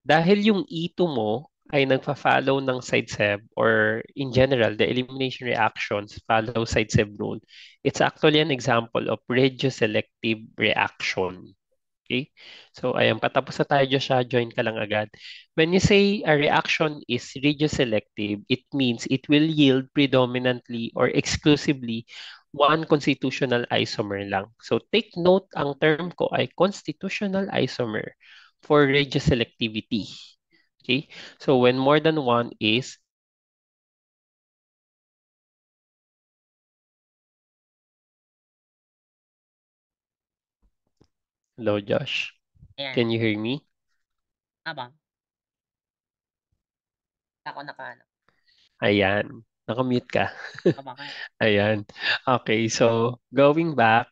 dahil yung E2 mo ay nagfa-follow ng side sev or in general, the elimination reactions follow side sev rule. It's actually an example of regioselective reaction. Okay? So, ayan, patapos na tayo, Joshua. Join ka lang agad. When you say a reaction is regioselective, it means it will yield predominantly or exclusively one constitutional isomer lang. So, take note, ang term ko ay constitutional isomer for regioselectivity. Okay? So, when more than one is hello, Josh. Ayan. Can you hear me? Aba. Ako naka. Ayan. Nakamute ka. Aba ka. Ayan. Okay, so going back,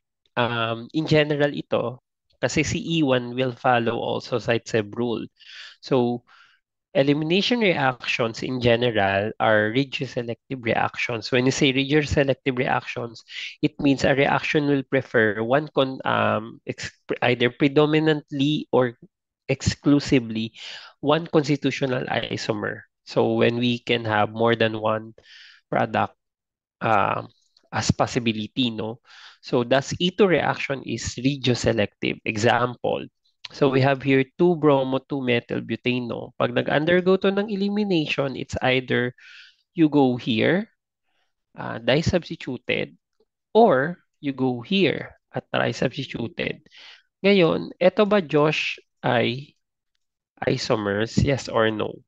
in general ito, kasi si E1 will follow also site-seb rule. So, elimination reactions in general are regioselective reactions. When you say regioselective reactions, it means a reaction will prefer either predominantly or exclusively one constitutional isomer. So when we can have more than one product, as possibility, no? So thus E2 reaction is regioselective. Example, so we have here 2-bromo 2-methyl butane, no? Pag nag-undergo to ng elimination, it's either you go here, disubstituted, or you go here at trisubstituted. Ngayon, eto ba, Josh, ay isomers? Yes or no?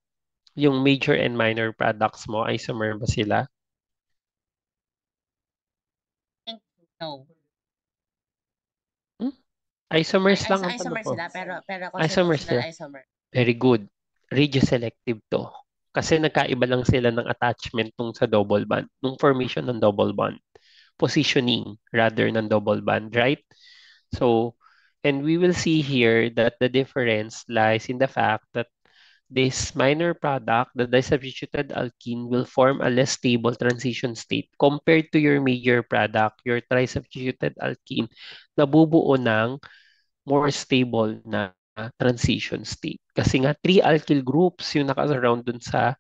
Yung major and minor products mo, isomer ba sila? Think no. Hmm? Ay, Isomers lang ang tanong isomer ko. sila, pero Isomers constitutional sila. isomer. Very good. Regioselective to. Kasi nagkaiba lang sila ng attachment nung sa double bond, nung formation ng double bond. Positioning rather than double bond, right? So, and we will see here that the difference lies in the fact that this minor product, the disubstituted alkene, will form a less stable transition state compared to your major product, your trisubstituted alkene, nabubuo ng more stable na transition state. Kasi nga, three alkyl groups yung naka-surround dun sa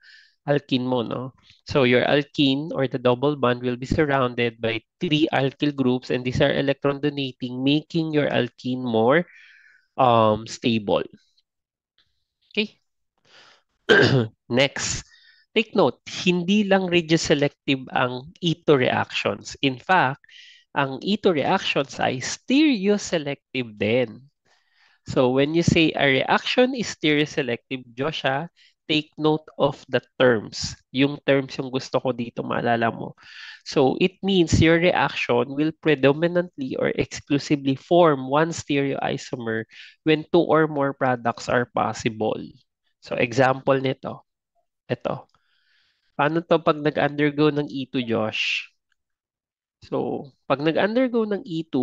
alkene mo, no? So your alkene or the double bond will be surrounded by three alkyl groups and these are electron donating, making your alkene more stable. Okay? Next. Take note, hindi lang regioselective ang E2 reactions. In fact, ang E2 reactions ay stereoselective din. So when you say a reaction is stereoselective, Joshua, take note of the terms. Yung terms yung gusto ko dito maalala mo. So it means your reaction will predominantly or exclusively form one stereoisomer when two or more products are possible. So example nito, ito. Paano to pag nag-undergo ng E2, Josh? So, pag nag-undergo ng E2,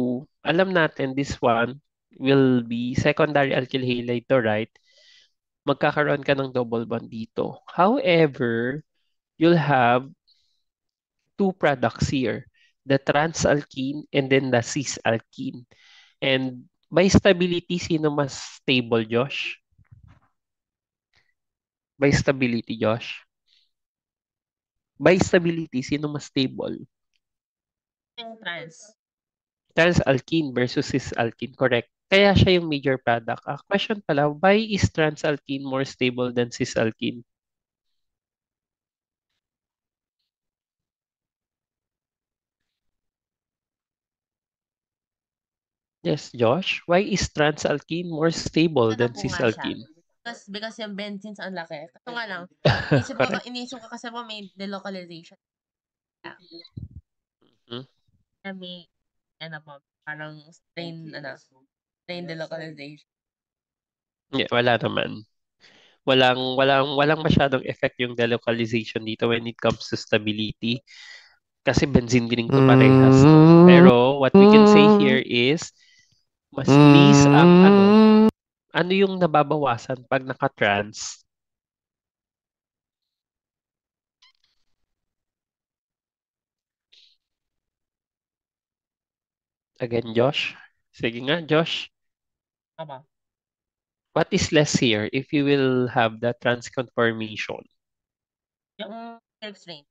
alam natin this one will be secondary alkyl halide to, right? Magkakaroon ka ng double bond dito. However, you'll have two products here, the trans-alkene and then the cis-alkene. And by stability, sino mas stable, Josh? By stability, Josh? By stability, sino mas stable? Yung trans. Trans-alkene versus cis-alkene, correct. Kaya siya yung major product. Question pala, why is trans-alkene more stable than cis-alkene? Yes, Josh. Why is trans-alkene more stable Ano than po nga siya? cis-alkene? Because yung benzenes ang laki. Kaso nga lang, Correct. inisip ko kasi po may delocalization. Yeah. Hmm? May, ano po, parang strain delocalization. Yeah, wala naman. Walang masyadong effect yung delocalization dito when it comes to stability. Kasi benzene din to parehas, no? Pero what we can say here is mas please ang ano yung nababawasan pag naka-trans? Again, Josh? Sige nga, Josh. Aba. What is less here if you will have the trans conformation? Yung steric strain.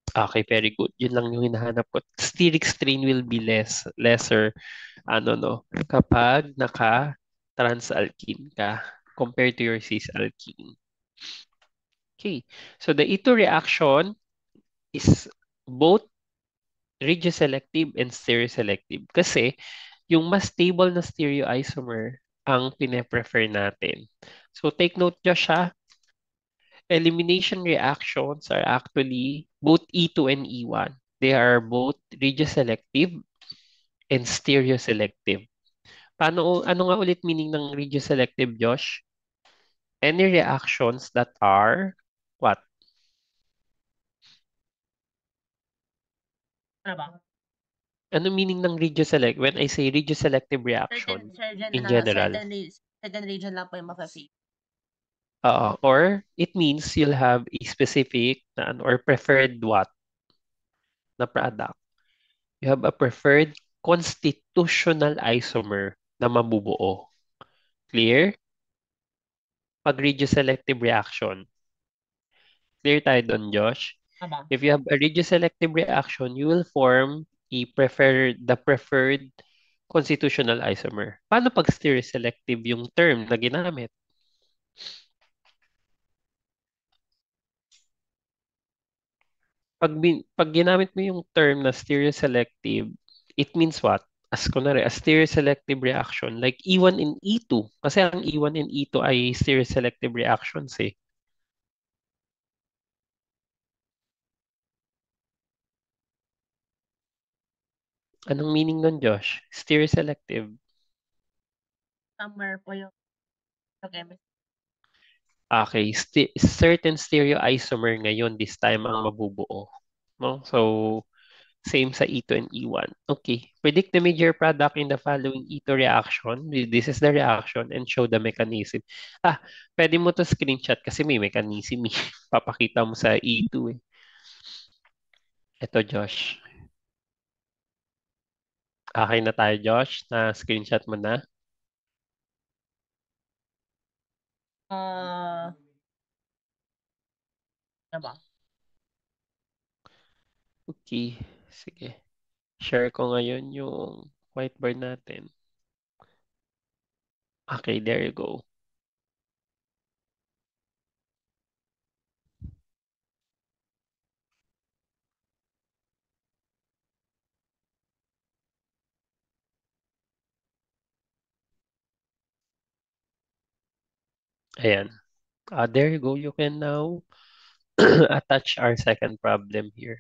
Okay, very good. Yun lang yung hinahanap ko. Steric strain will be lesser, ano no, kapag naka-trans-alkene ka compared to your cis-alkene. Okay, so the E2 reaction is both regioselective and stereoselective kasi yung mas stable na stereoisomer ang pine-prefer natin. So take note, Josh, ha? Elimination reactions are actually both E2 and E1. They are both regioselective and stereoselective. Ano nga ulit meaning ng regioselective, Josh? Any reactions that are what? Ano ba? Ano meaning ng regioselect? When I say regioselective reaction in general, Certain region lang po yung mafe-favor. or it means you'll have a specific or preferred what na product. You have a preferred constitutional isomer na mabubuo. Clear? Pag regioselective reaction. Clear tayo doon, Josh? Aba. If you have a regioselective reaction, you will form the preferred constitutional isomer. Paano pag stereoselective yung term na ginamit? Pag ginamit mo yung term na stereoselective, it means what? As kunwari, a stereoselective reaction like E1 and E2. Kasi ang E1 and E2 ay stereoselective reactions eh. Anong meaning nun, Josh? Stereoselective. Somewhere po yung chemistry. Okay, certain stereoisomer ngayon this time ang mabubuo. No? So, same sa E2 and E1. Okay. Predict the major product in the following E2 reaction. This is the reaction and show the mechanism. Pwede mo to screenshot kasi may mechanism eh. Papakita mo sa E2 eh. Ito, Josh. Okay na tayo, Josh. Na screenshot mo na. Ah, ano ba? Okay. Sige. Share ko ngayon yung whiteboard natin. Okay, there you go. Ayan. There you go. You can now attach our second problem here.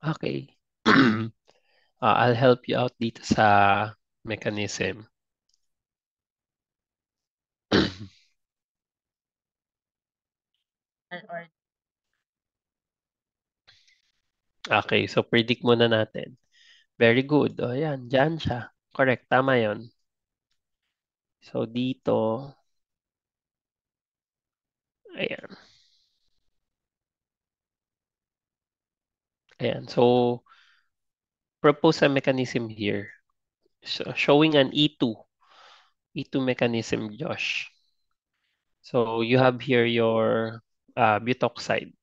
Okay. I'll help you out dito sa mechanism. Or Okay, so predict muna natin. Very good. O yan, dyan siya. Correct, tama yon. So dito, ayan. Ayan, so propose a mechanism here. So, showing an E2 mechanism, Josh. So you have here your butoxide.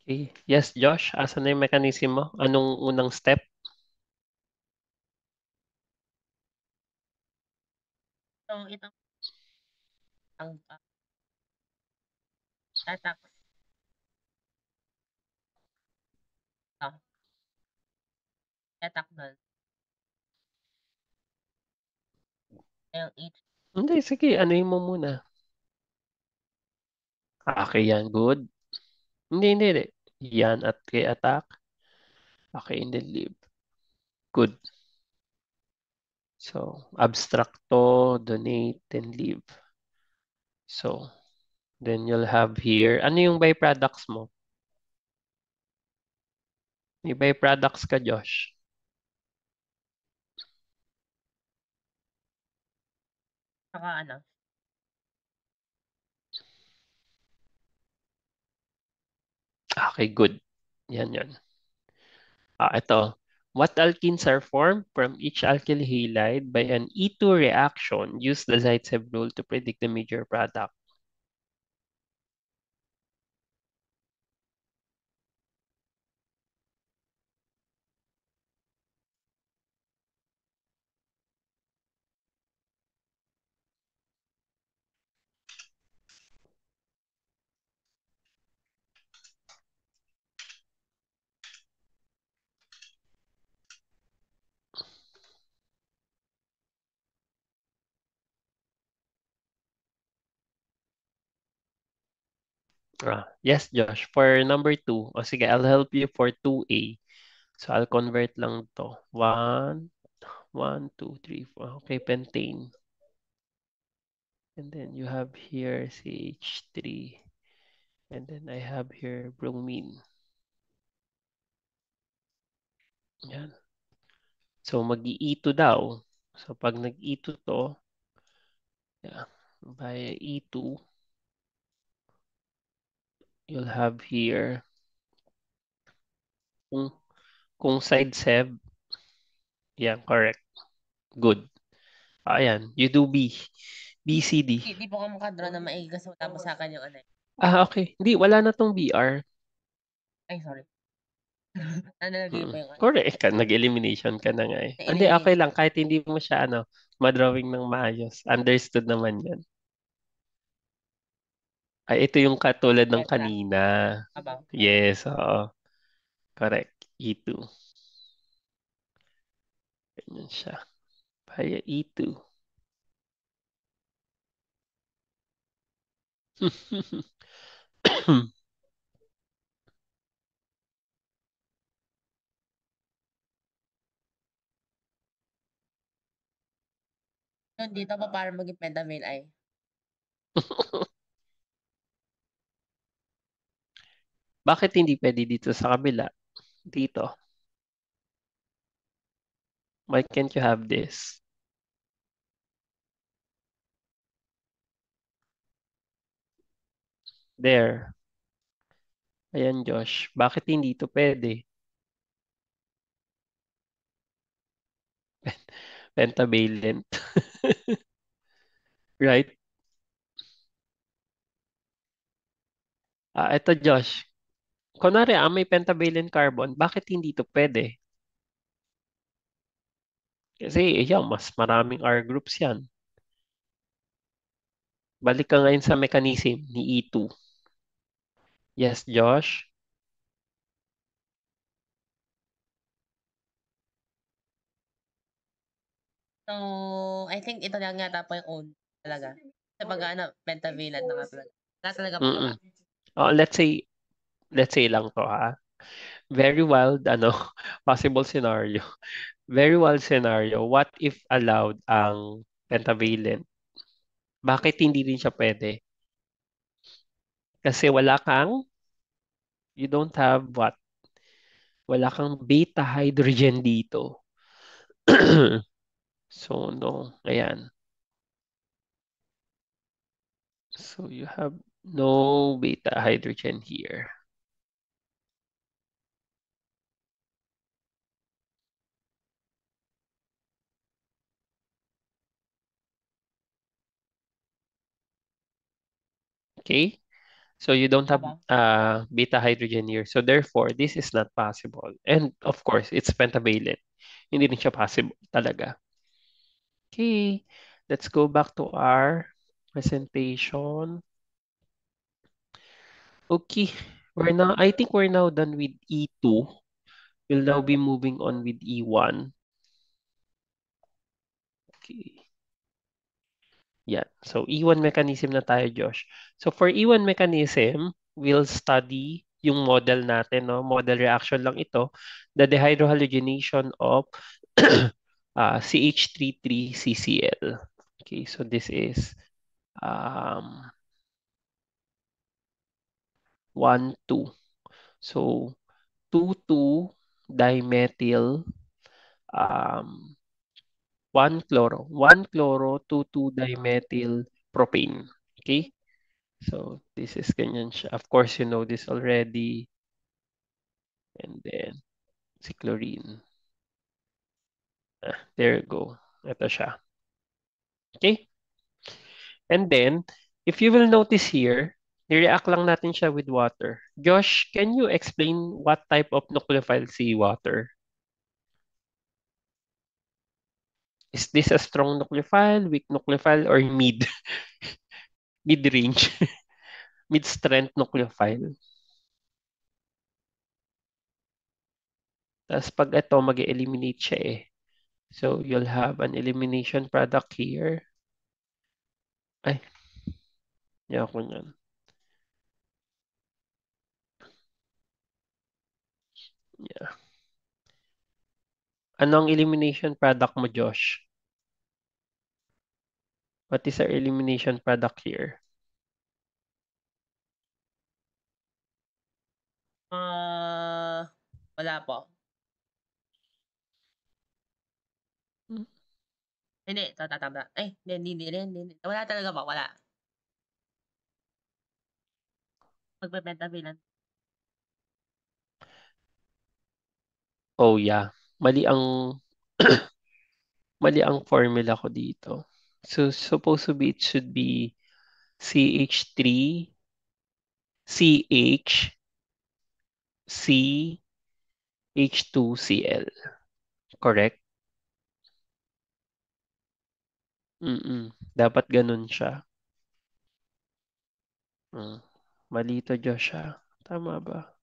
Okay. Yes, Josh, asan na yung mechanism mo? Anong unang step? so ito ang tatak ah, tatak doon. LH. Hindi, sige, anuhin mo muna. Okay, yan, good. Hindi. Yan at kay attack. Okay, and then leave. Good. So, abstract to, donate, then leave. So, then you'll have here, ano yung byproducts mo? May byproducts ka, Josh. Saka ano, Okay, good. Yan. Ito. What alkenes are formed from each alkyl halide by an E2 reaction? Use the Zaitsev rule to predict the major product. Yes, Josh. For number 2, o sige, I'll help you for 2A. So I'll convert lang to. 1, 2, 3, 4. Okay, pentane. And then you have here CH3. And then I have here bromine. Yan. So mag-E2 daw. So pag nag-E2 to, yeah, via E2, you'll have here, kung, kung side seb, yeah, correct. Good. Ayan, you do B. B, C, D. Di po ako makadraw na maigi kasi wala po sa akin yung ano eh. Okay. Hindi, wala na tong BR. Ay, sorry. Nalagay Mm. pa yung ano. Correct. Nag-elimination ka na nga eh. Hindi, okay Na-eliminate. lang. Kahit hindi mo siya, madrawing ng maayos. Understood naman yan. Ay, ito yung katulad ng Petra. kanina. Abaw. Yes, oo. Correct. E2. Ganyan siya. Via E2. Yun, dito pa para maging pentavale ay. Bakit hindi pwede dito sa kabila? Dito. Why can't you have this? There. Ayan, Josh. Bakit hindi ito pwede? Pentavalent. Right? Ito, Josh. Kunwari, may pentavalent carbon. Bakit hindi ito pwede? Kasi, yan, mas maraming R groups yan. Balik ka ngayon sa mechanism ni E2. Yes, Josh? So, I think ito lang yata po yung own talaga. Sa pag ano, pentavalent na nga talaga. Wala talaga pong iba. Mm-mm. Let's say lang to ha. Very wild, possible scenario. Very wild scenario. What if allowed ang pentavalent? Bakit hindi rin siya pwede? Kasi you don't have what? Wala kang beta hydrogen dito. So, no. Ayan. So, you have no beta hydrogen here. Okay? So, you don't have Aba. beta hydrogen here. So, therefore, this is not possible. And, of course, it's pentavalent. Hindi rin siya possible talaga. Okay. Let's go back to our presentation. Okay. I think we're now done with E2. We'll now be moving on with E1. Okay. Yeah. So, E1 mechanism na tayo, Josh. So, for E1 mechanism, we'll study yung model natin, no? Model reaction lang ito. The dehydrohalogenation of CH33CCl. Okay, so this is um, 1, 2. So, 2, 2 dimethyl, um, 1 chloro, 2, 2 dimethyl propane. Okay? So, this is ganyan siya. Of course, you know this already. And then, si chlorine. There you go. Ito siya. Okay? And then, if you will notice here, ni-react lang natin siya with water. Josh, can you explain what type of nucleophile seawater? Is this a strong nucleophile, weak nucleophile, or mid? Mid-range? Mid-strength nucleophile? Tapos pag ito, mag-eliminate siya eh. So, you'll have an elimination product here. Ay, hindi ako niyan. Yeah. Ano ang elimination product mo, Josh? What is our elimination product here? Wala po. Hmm. Hindi, tatama. Hindi rin. Wala talaga po, wala. Magpe-pentavalent. Oh yeah. Mali ang mali ang formula ko dito. So supposed to be it should be CH3 CH C H2Cl. Correct? Dapat ganun siya. Mm. Mali to, Josh, ah. Tama ba?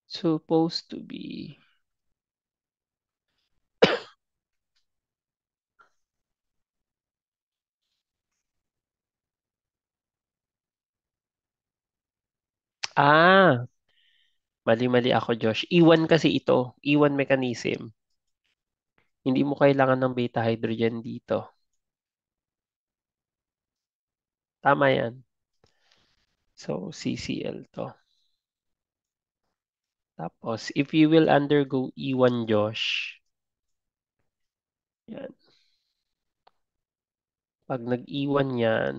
Supposed to be. Ah, mali-mali ako, Josh. Iwan kasi ito. Iwan mechanism. Hindi mo kailangan ng beta hydrogen dito. Tama yan. So, CCl to. Tapos, if you will undergo E1, Josh, yan. Pag nag-E1 yan,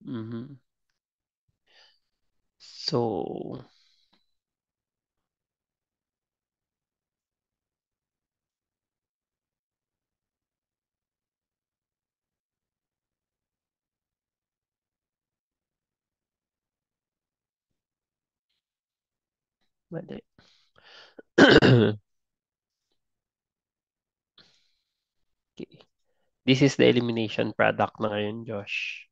mhm. So, mali. Okay. This is the elimination product na ngayon, Josh.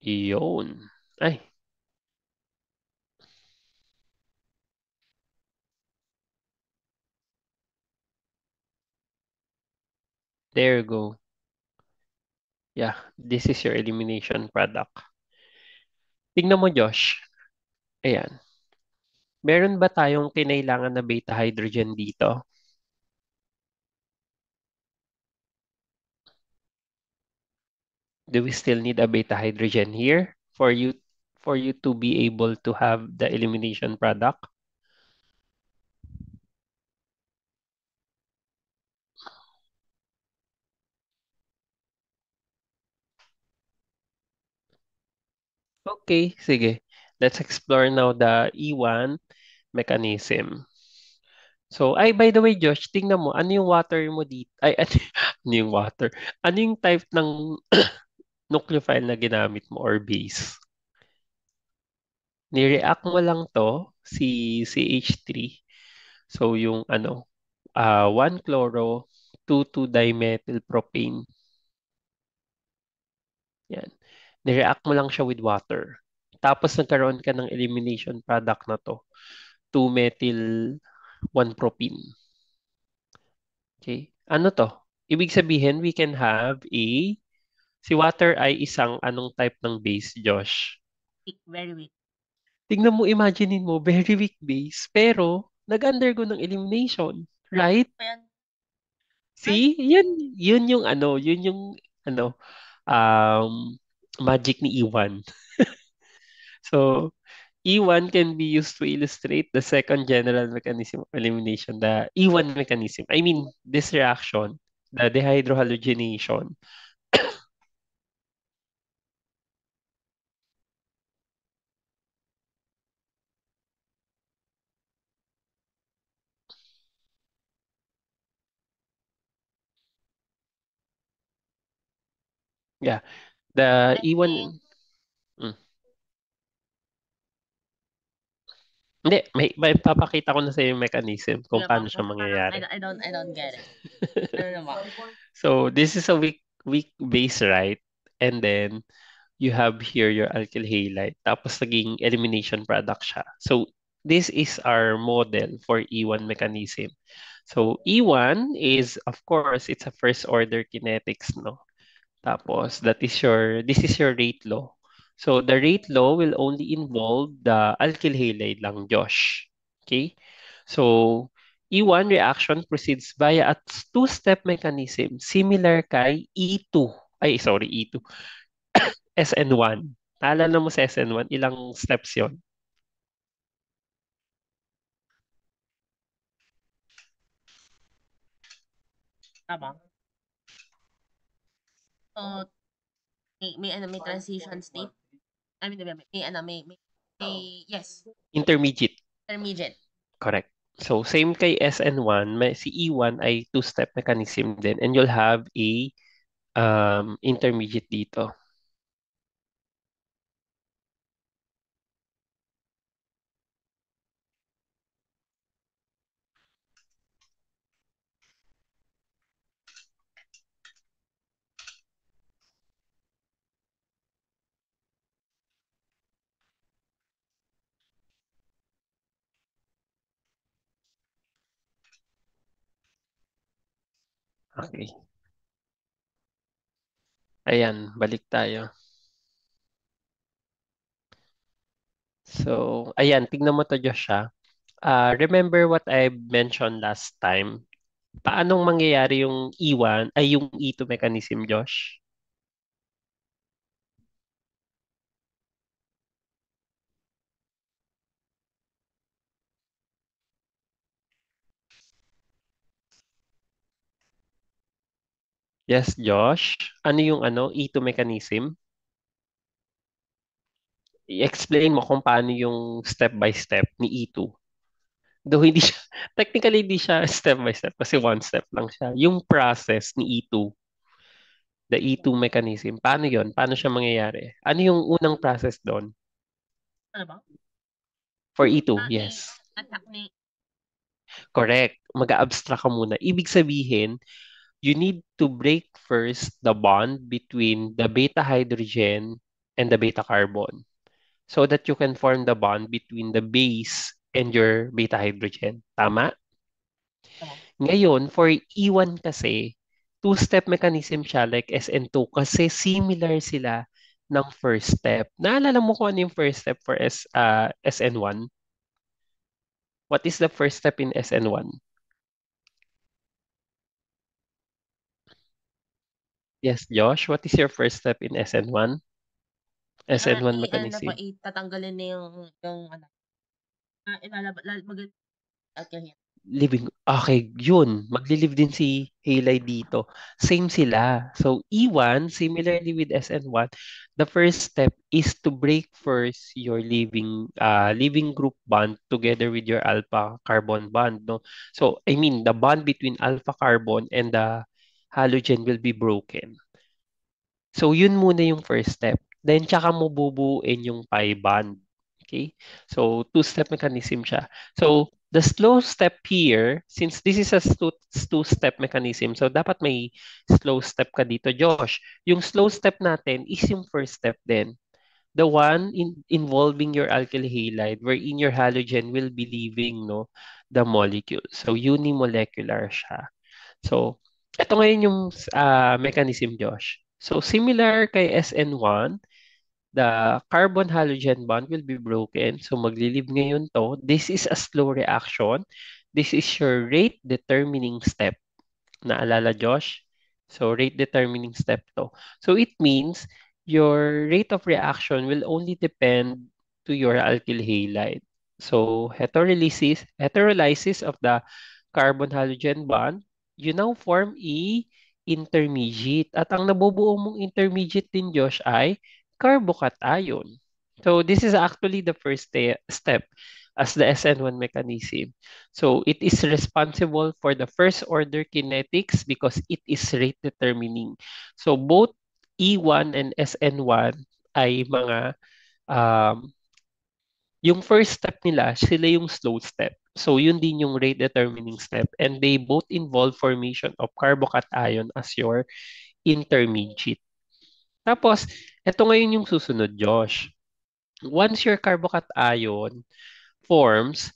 Iyon. Ay, there you go. Yeah, this is your elimination product. Tingnan mo, Josh. Ayan. Meron ba tayong kinailangan na beta hydrogen dito? Do we still need a beta hydrogen here for you to be able to have the elimination product? Okay, sige. Let's explore now the E1 mechanism. So, ay, by the way, Josh, tingnan mo, ano yung water mo dito? Ay, ano yung water? Ano yung type ng nucleophile na ginamit mo or base? Ni-react mo lang to, si CH3. So, yung 1-chloro, 2,2-dimethyl propane. Yan. Ni-react mo lang siya with water. Tapos nagkaroon ka ng elimination product na to, 2-methyl 1-propene. Okay? Ano to? Ibig sabihin, we can have si water ay isang anong type ng base, Josh? Weak, very weak. Tingnan mo, imaginein mo, very weak base, pero nag-undergo ng elimination, right? Ayan. Ay, See? Yun yung ano, um, magic ni Iwan. So, E1 can be used to illustrate the second general mechanism of elimination, the E1 mechanism. I mean, this reaction, the dehydrohalogenation. Yeah, the I think, E1. Mm. Hindi, may papakita ko na sa yung mechanism kung sige po, paano siya parang mangyayari. I don't get it. Ano na ba? So, this is a weak base, right? And then, you have here your alkyl halide. Tapos, naging elimination product siya. So, this is our model for E1 mechanism. So, E1 is, of course, it's a first order kinetics, no? Tapos, this is your rate law. So, the rate law will only involve the alkyl halide lang, Josh. Okay? So, E1 reaction proceeds via a two-step mechanism similar kay E2. Ay, sorry, E2. SN1. Naalala mo sa SN1, ilang steps yon? Tama. So, may transition state. I mean, yes, Intermediate. intermediate. Correct. So, same kay SN1, si E1 ay two-step mechanism din and you'll have a intermediate dito. Okay. Ayan, balik tayo. So, ayan, tignan mo to, Josh, ha? Remember what I mentioned last time? Paanong mangyayari yung E1, ay yung E2 mechanism, Josh? Yes, Josh? Ano yung E2 mechanism? I-explain mo kung paano yung step by step ni E2. Though hindi siya, technically hindi siya step by step kasi one step lang siya. Yung process ni E2, the E2 mechanism, paano yon? Paano siya mangyayari? Ano yung unang process doon? Ano ba? For E2, yes. I-attack ni, Correct. Mag-abstract ka muna. Ibig sabihin, you need to break first the bond between the beta hydrogen and the beta carbon so that you can form the bond between the base and your beta hydrogen. Tama? ano, Ngayon, for E1 kasi, two-step mechanism siya like SN2 kasi similar sila ng first step. Naalala mo kung ano yung first step for SN1? What is the first step in SN1? Yes, Josh, what is your first step in SN1? SN1 ano na po, mechanism. tatanggalin na yung ano, alcohol. Living, okay, yun. Magli-live din si Haley dito. Same sila. So, E1, similarly with SN1, the first step is to break first your living group bond together with your alpha carbon bond, no? So, I mean, the bond between alpha carbon and the halogen will be broken. So, yun muna yung first step. Then, tsaka mo bubuuin yung pi bond. Okay? So, two-step mechanism siya. So, the slow step here, since this is a two-step mechanism, so dapat may slow step ka dito, Josh. Yung slow step natin is yung first step din. The one involving your alkyl halide, wherein your halogen will be leaving, no, the molecule. So, unimolecular siya. So, ito ngayon yung mechanism, Josh. So, similar kay SN1, the carbon-halogen bond will be broken. So, maglilib ngayon to. This is a slow reaction. This is your rate determining step. Naalala, Josh? So, rate determining step to. So, it means your rate of reaction will only depend. to your alkyl halide. So heterolysis of the carbon halogen bond, you now form a intermediate. At ang nabubuo mong intermediate din, Josh, ay carbocation. So this is actually the first step as the SN1 mechanism. So it is responsible for the first order kinetics because it is rate determining. So both E1 and SN1 ay mga um, yung first step nila, sila yung slow step. So yun din yung rate determining step and they both involve formation of carbocation as your intermediate. Tapos, ito ngayon yung susunod, Josh. Once your carbocation forms,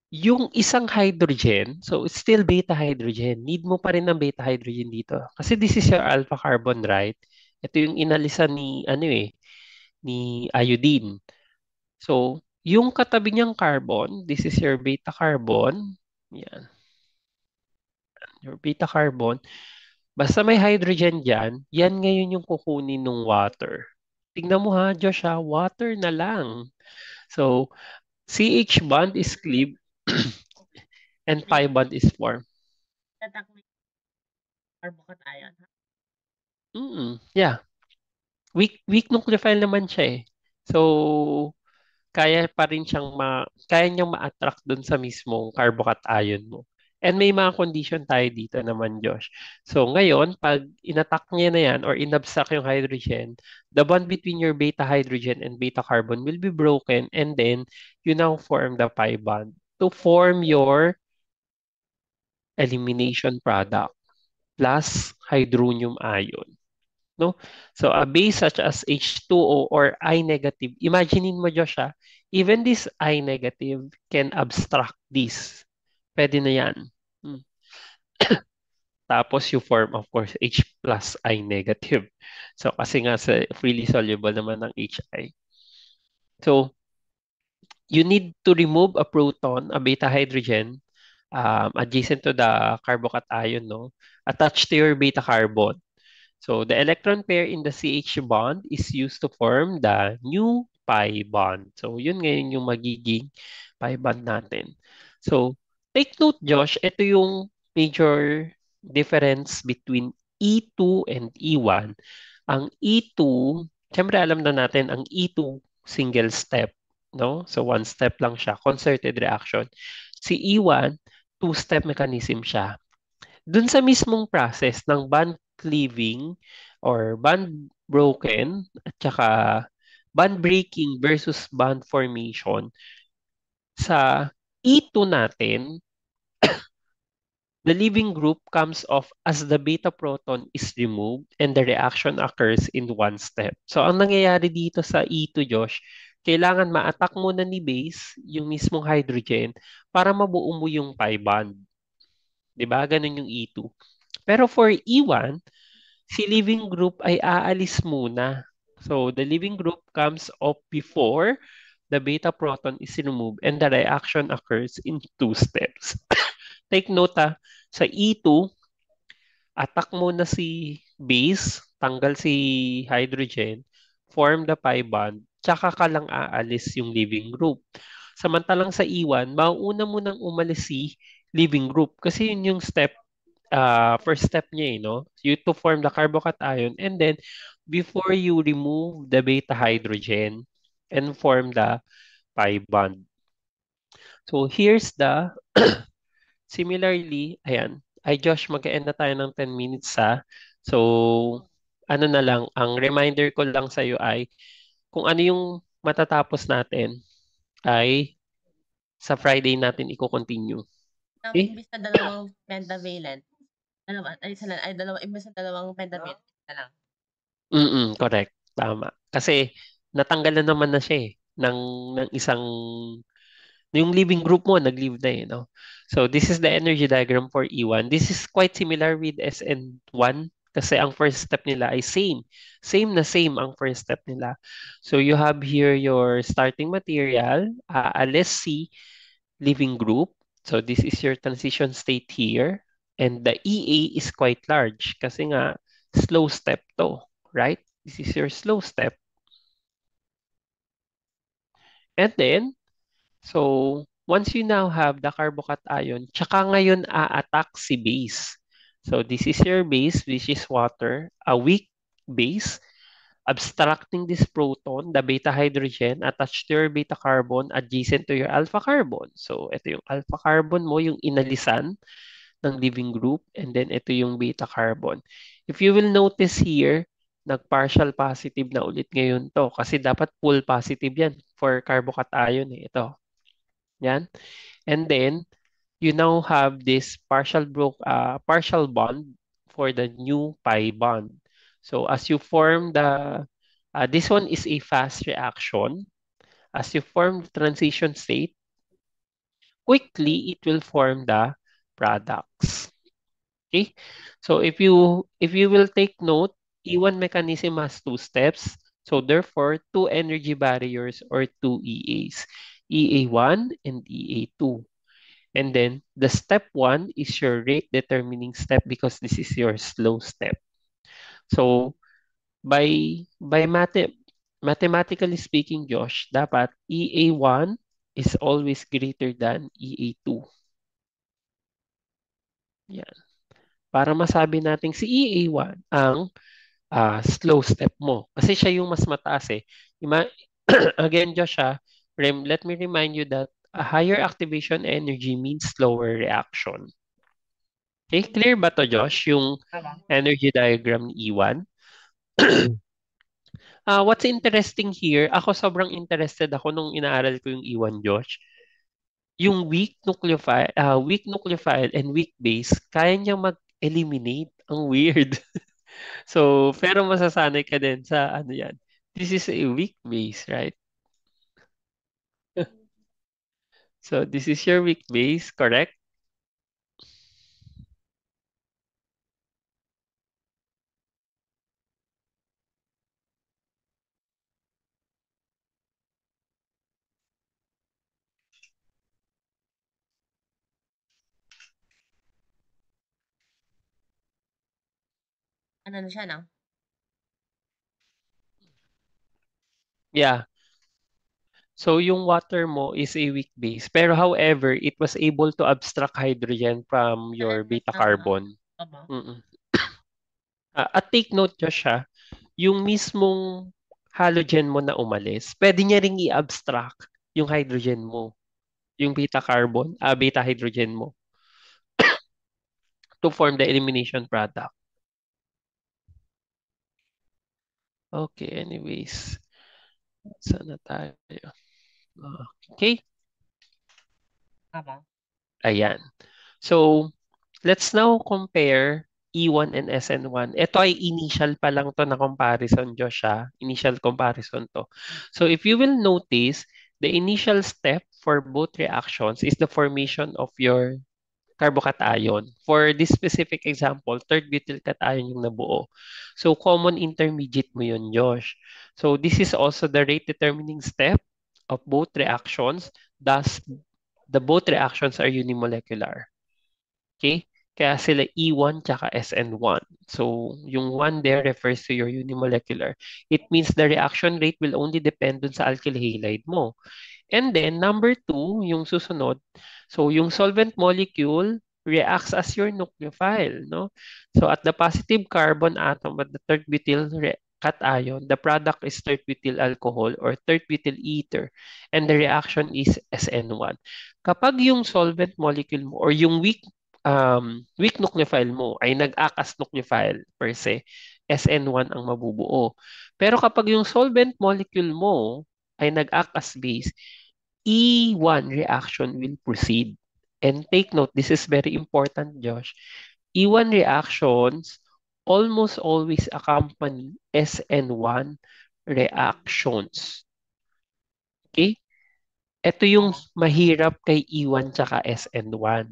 yung isang hydrogen, so it's still beta hydrogen. Need mo pa rin ng beta hydrogen dito. Kasi this is your alpha carbon, right? Ito yung inalisan ni, ni iodine. So, yung katabi niyang carbon, this is your beta carbon. Yan, your beta carbon. Basta may hydrogen dyan, yan ngayon yung kukunin ng water. Tignan mo ha, Josh ha, water na lang. So, CH bond is cleaved and pi bond is formed. Tatak may carbocation. Yeah. Weak nucleophile naman siya eh. So, kaya niyang ma-attract dun sa mismong carbocation mo. And may mga condition tayo dito naman, Josh. So ngayon, pag inattack niya na yan or inabstract yung hydrogen, the bond between your beta hydrogen and beta carbon will be broken and then you now form the pi bond to form your elimination product plus hydronium ion. No? So a base such as H2O or I negative, imaginein mo Josh even this I negative can abstract this. Pwede na yan. Hmm. Tapos you form of course H plus I negative. So kasi nga sa freely soluble naman ng HI. So you need to remove a proton, a beta hydrogen adjacent to the carbocation, no? Attached to your beta carbon. So the electron pair in the CH bond is used to form the new pi bond. So yun ngayon yung magiging pi bond natin. So take note Josh, ito yung major difference between E2 and E1. Ang E2, syempre alam na natin ang E2 single step, no? So one step lang siya, concerted reaction. Si E1, two-step mechanism siya. Dun sa mismong process ng bond cleaving or bond broken at saka bond breaking versus bond formation, sa E2 natin, the leaving group comes off as the beta proton is removed and the reaction occurs in one step. So ang nangyayari dito sa E2, Josh, kailangan ma-attack muna ni base yung mismong hydrogen para mabuo mo yung pi bond. 'Di ba? Ganun yung E2. Pero for E1, si leaving group ay aalis muna. So the leaving group comes off before the beta proton is removed and the reaction occurs in two steps. Take note sa E2, attack muna si base, tanggal si hydrogen, form the pi bond, tsaka ka lang aalis yung leaving group. Samantalang sa E1, mauuna mo nang umalis si leaving group kasi yun yung first step niya no? You to form the carbocation and then before you remove the beta hydrogen and form the pi bond. So here's the similarly, ayan. Ay Josh, mag-end na tayo ng 10 minutes So ano na lang, ang reminder ko lang sa iyo ay kung ano yung matatapos natin ay sa Friday natin i-continue. Okay? Imbis na dalawang pentavalent, imbis na dalawang pentavalent na lang. Correct. Tama. Kasi natanggal na naman na siya ng isang yung living group mo nag-leave na no. So this is the energy diagram for E1. This is quite similar with SN1 kasi ang first step nila ay same. Same na same ang first step nila. So you have here your starting material, LSC living group. So this is your transition state here. And the EA is quite large kasi nga slow step to, right? This is your slow step. And then, so once you now have the carbocation, tsaka ngayon a-attack si base. So this is your base, which is water, a weak base, abstracting this proton, the beta hydrogen, attached to your beta carbon, adjacent to your alpha carbon. So ito yung alpha carbon mo, yung inalisan ng leaving group, and then ito yung beta carbon. If you will notice here, nag-partial positive na ulit ngayon to kasi dapat full positive yan for carbocation eh. Ito. Yan. And then, you now have this partial bond for the new pi bond. So as you form this one is a fast reaction. As you form the transition state, quickly it will form the products. Okay? So if you will take note, E1 mechanism has two steps. So therefore, two energy barriers or two EAs, EA1 and EA2. And then the step one is your rate determining step because this is your slow step. So by mathematically speaking, Josh, dapat EA1 is always greater than EA2. Yan. Para masabi natin si EA1 ang slow step mo. Kasi siya yung mas mataas eh. Again, Josh, let me remind you that a higher activation energy means slower reaction. Okay, clear ba to, Josh, yung Tama. energy diagram ni E1? What's interesting here, ako sobrang interested ako nung inaaral ko yung E1, Josh. Yung weak nucleophile and weak base, kaya niya mag-eliminate. Ang weird. So, pero masasanay ka din sa ano yan. This is a weak base, right? So, this is your weak base, correct? Ano na siya, no? Yeah. So, yung water mo is a weak base. Pero however, it was able to abstract hydrogen from your beta carbon. Tama. Mm-mm. At take note nyo siya, yung mismong halogen mo na umalis, pwede niya ring i-abstract yung hydrogen mo, yung beta carbon, beta hydrogen mo to form the elimination product. Okay, anyways. Saan na tayo? Okay, Tama. ayan. So, let's now compare E1 and SN1. Ito ay initial pa lang to na comparison, Josh, initial comparison to. So, if you will notice, the initial step for both reactions is the formation of your carbocation. For this specific example, third butyl cation yung nabuo. So, common intermediate mo yun, Josh. So, this is also the rate determining step of both reactions. Thus, the both reactions are unimolecular. Okay? Kaya sila E1 tsaka SN1. So, yung 1 there refers to your unimolecular. It means the reaction rate will only depend dun sa alkyl halide mo. And then, number 2, yung susunod. So, yung solvent molecule reacts as your nucleophile, no? So, at the positive carbon atom at the third butyl cation, the product is third butyl alcohol or third butyl ether, and the reaction is SN1. Kapag yung solvent molecule mo or yung weak nucleophile mo ay nag-act as nucleophile per se, SN1 ang mabubuo. Pero kapag yung solvent molecule mo ay nag-act as base, E1 reaction will proceed. And take note, this is very important, Josh. E1 reactions almost always accompany SN1 reactions. Okay? Ito yung mahirap kay E1 tsaka SN1.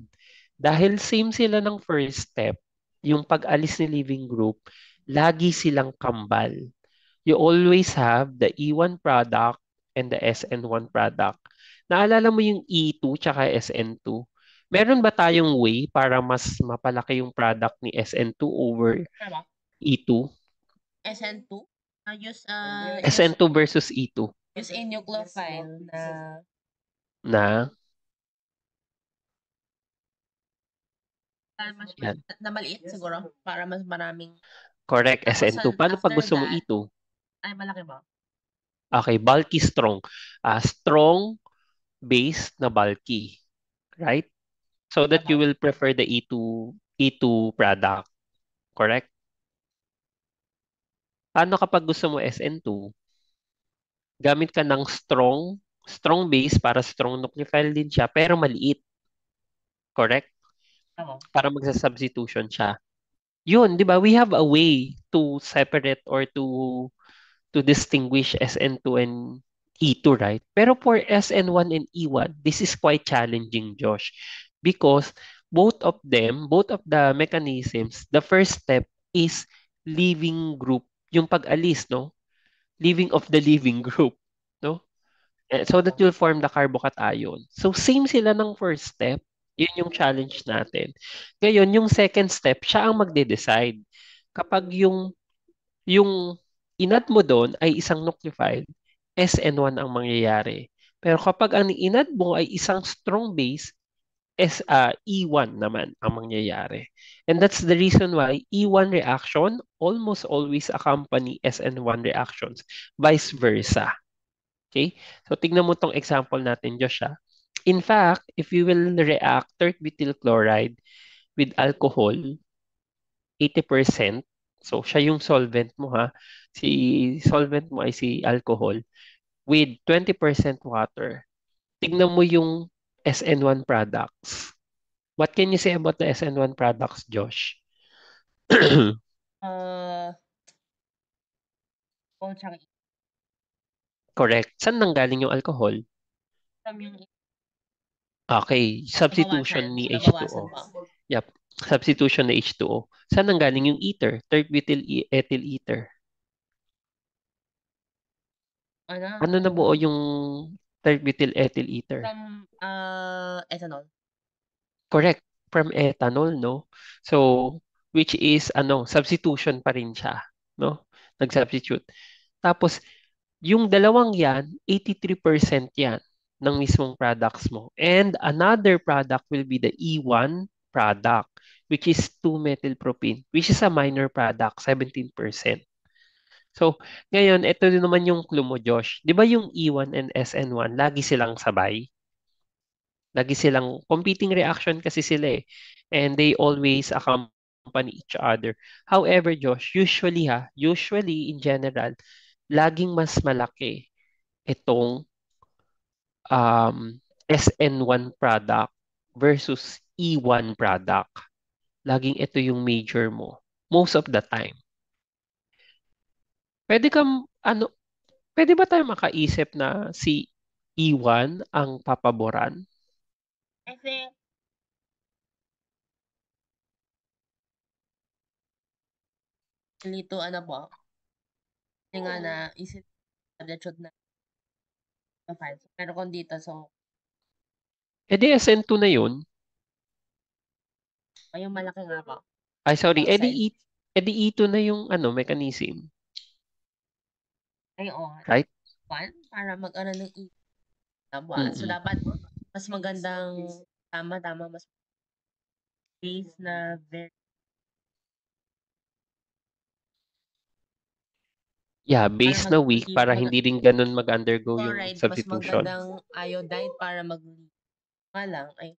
Dahil same sila ng first step, yung pag-alis ni living group, lagi silang kambal. You always have the E1 product and the SN1 product. Naalala mo yung E2 tsaka SN2? Meron ba tayong way para mas mapalaki yung product ni SN2 over Tama. E2? SN2? SN2 versus E2. Use a nucleophile Na, mas yan. na maliit siguro para mas maraming. Correct, Tapos SN2. Paano pag after gusto mo that, E2? ay malaki ba? Okay, bulky strong. Strong base na bulky. Right? So that you Apo. will prefer the E2 product. Correct? Paano kapag gusto mo SN2? Gamit ka ng strong base para strong nucleophile din siya, pero maliit. Correct? Apo. Para magsa-substitution siya. Yun, di ba? We have a way to separate or to distinguish SN2 and E2, right? Pero for SN1 and E1, this is quite challenging, Josh, because both of the mechanisms, the first step is leaving group, yung pag-alis, no? Leaving of the leaving group, no? So that Apo. you'll form the carbocation. So same sila ng first step. Yun yung challenge natin. Ngayon, yung second step, siya ang magde-decide. Kapag yung inad mo doon ay isang nucleophile, SN1 ang mangyayari. Pero kapag ang inad mo ay isang strong base, E1 naman ang mangyayari. And that's the reason why E1 reaction almost always accompany SN1 reactions, vice versa. Okay? So tignan mo tong example natin, Josh. In fact, if you will react tert butyl chloride with alcohol, 80%, so siya yung solvent mo ha, si solvent mo ay si alcohol, with 20% water. Tignan mo yung SN1 products. What can you say about the SN1 products, Josh? Uh, oh, tsaka Correct. Saan nanggaling yung alcohol? itam yung Okay, substitution nabawasan. ni Nabawasan H2O. pa. Yep, substitution ni H2O. Saan nanggaling yung ether? Third butyl ethyl ether. Ano? Ano nabuo yung third butyl ethyl ether? From, ethanol. Correct. From ethanol, no? So, which is, substitution pa rin siya, no? Nag-substitute. Tapos, yung dalawang yan, 83% yan ng mismong products mo. And another product will be the E1 product, which is 2-methylpropene, which is a minor product, 17%. So, ngayon, ito din naman yung clue mo, Josh. Di ba yung E1 and SN1, lagi silang sabay? Lagi silang competing reaction kasi sila eh. And they always accompany each other. However, Josh, usually in general, laging mas malaki itong SN1 product versus E1 product. Laging ito yung major mo. Most of the time. Pwede kang, pwede ba tayo makaisip na si E1 ang papaboran? I think, nito ano po, kasi nga na isip substitute na files. Pero kung dito, so, E di SN2 na yun. yung malaki nga po. Ay, sorry. Outside. E di E2 na yung mechanism. Ay, Right? one, para mag-ano ng So, Mm-mm. dapat mas magandang tama, mas base na very Yeah, para base na weak para hindi rin ganun mag-undergo yung chloride, mas substitution. magandang iodide para nga lang ay